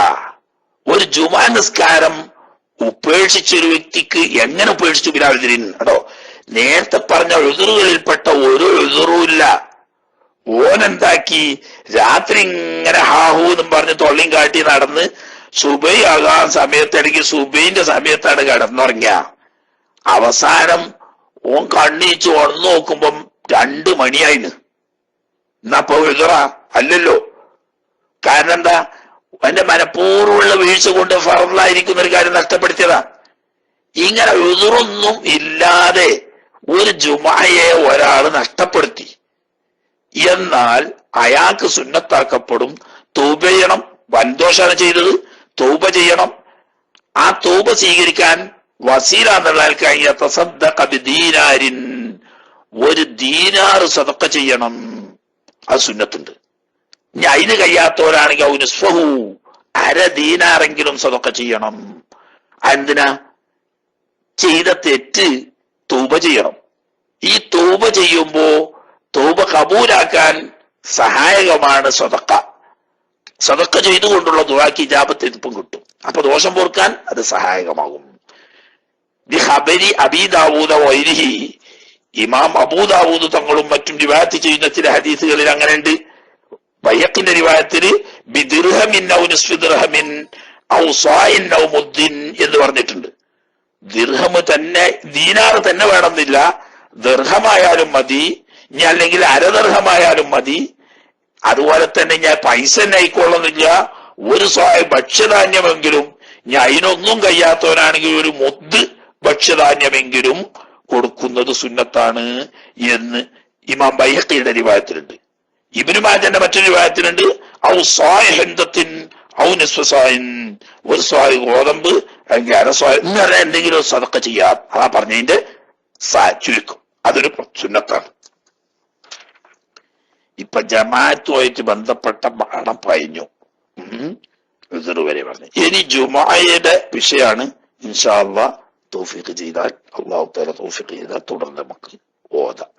ഒരു ജുമാ നിസ്കാരം ഉപേക്ഷിച്ചൊരു വ്യക്തിക്ക് എങ്ങനെ ഉപേക്ഷിച്ചു ബിലാൽദിൻ കേട്ടോ. നേരത്തെ പറഞ്ഞ ഉദുറുകളിൽപ്പെട്ട ഒരു ഉദുറുമില്ല. ഓനെന്താക്കി, രാത്രി ഇങ്ങനെ ഹാഹൂ എന്നും പറഞ്ഞ് തൊള്ളിയും കാട്ടി നടന്ന് സുബൈ ആകാൻ സമയത്ത്, അല്ലെങ്കിൽ സുബൈന്റെ സമയത്താണ് കിടന്നുറങ്ങിയ. അവസാനം ഓൻ കണ്ണീച്ച് ഉണർന്നു നോക്കുമ്പം 2 മണിയായിന്. എന്നപ്പോ എഴുതറ അല്ലല്ലോ. കാരണം എന്താ? എന്റെ മനഃപൂർവ്വമുള്ള വീഴ്ച കൊണ്ട് ഫർളായിരിക്കുന്ന ഒരു കാര്യം നഷ്ടപ്പെടുത്തിയതാ. ഇങ്ങനെ എഴുതൊന്നും ഇല്ലാതെ ഒരു ജുമഅയെ ഒരാൾ നഷ്ടപ്പെടുത്തി. എന്നാൽ അയാൾക്ക് സുന്നത്താക്കപ്പെടും. തൗബ ചെയ്യണം. വൻദോഷാണ് ചെയ്തത്, തൗബ ചെയ്യണം. ആ തൗബ സ്വീകരിക്കാൻ വസീല എന്നുള്ള ഒരു ദീനാറ് സദഖ ചെയ്യണം. അത് സുന്നത്തുണ്ട്. ഇനി അതിന് കഴിയാത്തവരാണെങ്കിൽ ഔനുസ്ഫഹു, 1/2 ദീനാറെങ്കിലും സദഖ ചെയ്യണം. എന്തിനാ? ചെയ്ത തെറ്റ് തൗബ ചെയ്യണം. ഈ തൗബ ചെയ്യുമ്പോ തൗബ കബൂലാക്കാൻ സഹായകമാണ് സദഖ. സദഖ ചെയ്തുകൊണ്ടുള്ള ദുആക്ക് ഇജാബത്ത് ഇപ്പം കിട്ടും. അപ്പൊ ദോഷം പൊറുക്കാൻ അത് സഹായകമാകും. ബിഖബരി അബീ ദാവൂദ വൈരിഹി, ഇമാം അബൂദാവൂദ് തങ്ങളും മറ്റും റിവായത്ത് ചെയ്യുന്ന ചില ഹദീസുകളിൽ അങ്ങനെയുണ്ട്. ബൈഹഖിന്റെ റിവായത്തിൽ ബിദിർഹമിൻ ഔ നിസ്ഫി ദിർഹമിൻ ഔ സായിൻ ഔ മുദ്ദിൻ എന്ന് പറഞ്ഞിട്ടുണ്ട്. ദിർഹം തന്നെ, ദീനാർ തന്നെ വേണമെന്നില്ല, ദിർഹമായാലും മതി, ഇനി അല്ലെങ്കിൽ അരദിർഹമായാലും മതി. അതുപോലെ തന്നെ ഞാൻ പൈസ തന്നെ ആയിക്കൊള്ളുന്നില്ല, ഒരു ഭക്ഷ്യധാന്യമെങ്കിലും, ഞാൻ അതിനൊന്നും കഴിയാത്തവനാണെങ്കിൽ ഒരു മുദ്ദ് ഭക്ഷ്യധാന്യമെങ്കിലും കൊടുക്കുന്നത് സുന്നത്താണ് എന്ന് ഇമാം ബൈഹഖിയുടെ റിവായത്തിലുണ്ട്. ഇബ്നു മാജന്റെ മറ്റൊരു റിവായത്തിലുണ്ട് ഔ സായിഹന്തത്തിൻ ഔ നിസ്ഫു സായിൻ, ഒരു സ്വായ് ഗോതമ്പ് അല്ലെങ്കിൽ അരസ്വായ് എന്ന് പറഞ്ഞാൽ എന്തെങ്കിലും സദഖ ചെയ്യാം. അതാ പറഞ്ഞതിന്റെ ചുരുക്കം. അതൊരു സുന്നത്താണ്. ഇപ്പൊ ജമാഅത്തുമായിട്ട് ബന്ധപ്പെട്ട പാഠം കഴിഞ്ഞു, വരെ പറഞ്ഞു. ഇനി ജുമുഅയുടെ വിഷയമാണ്. ഇൻഷാ അല്ലാഹ് തൗഫീഖ് ചെയ്താൽ, അല്ലാഹു തആല തൗഫീഖ് ചെയ്താൽ തുടർന്ന് നമുക്ക് ഓതാം.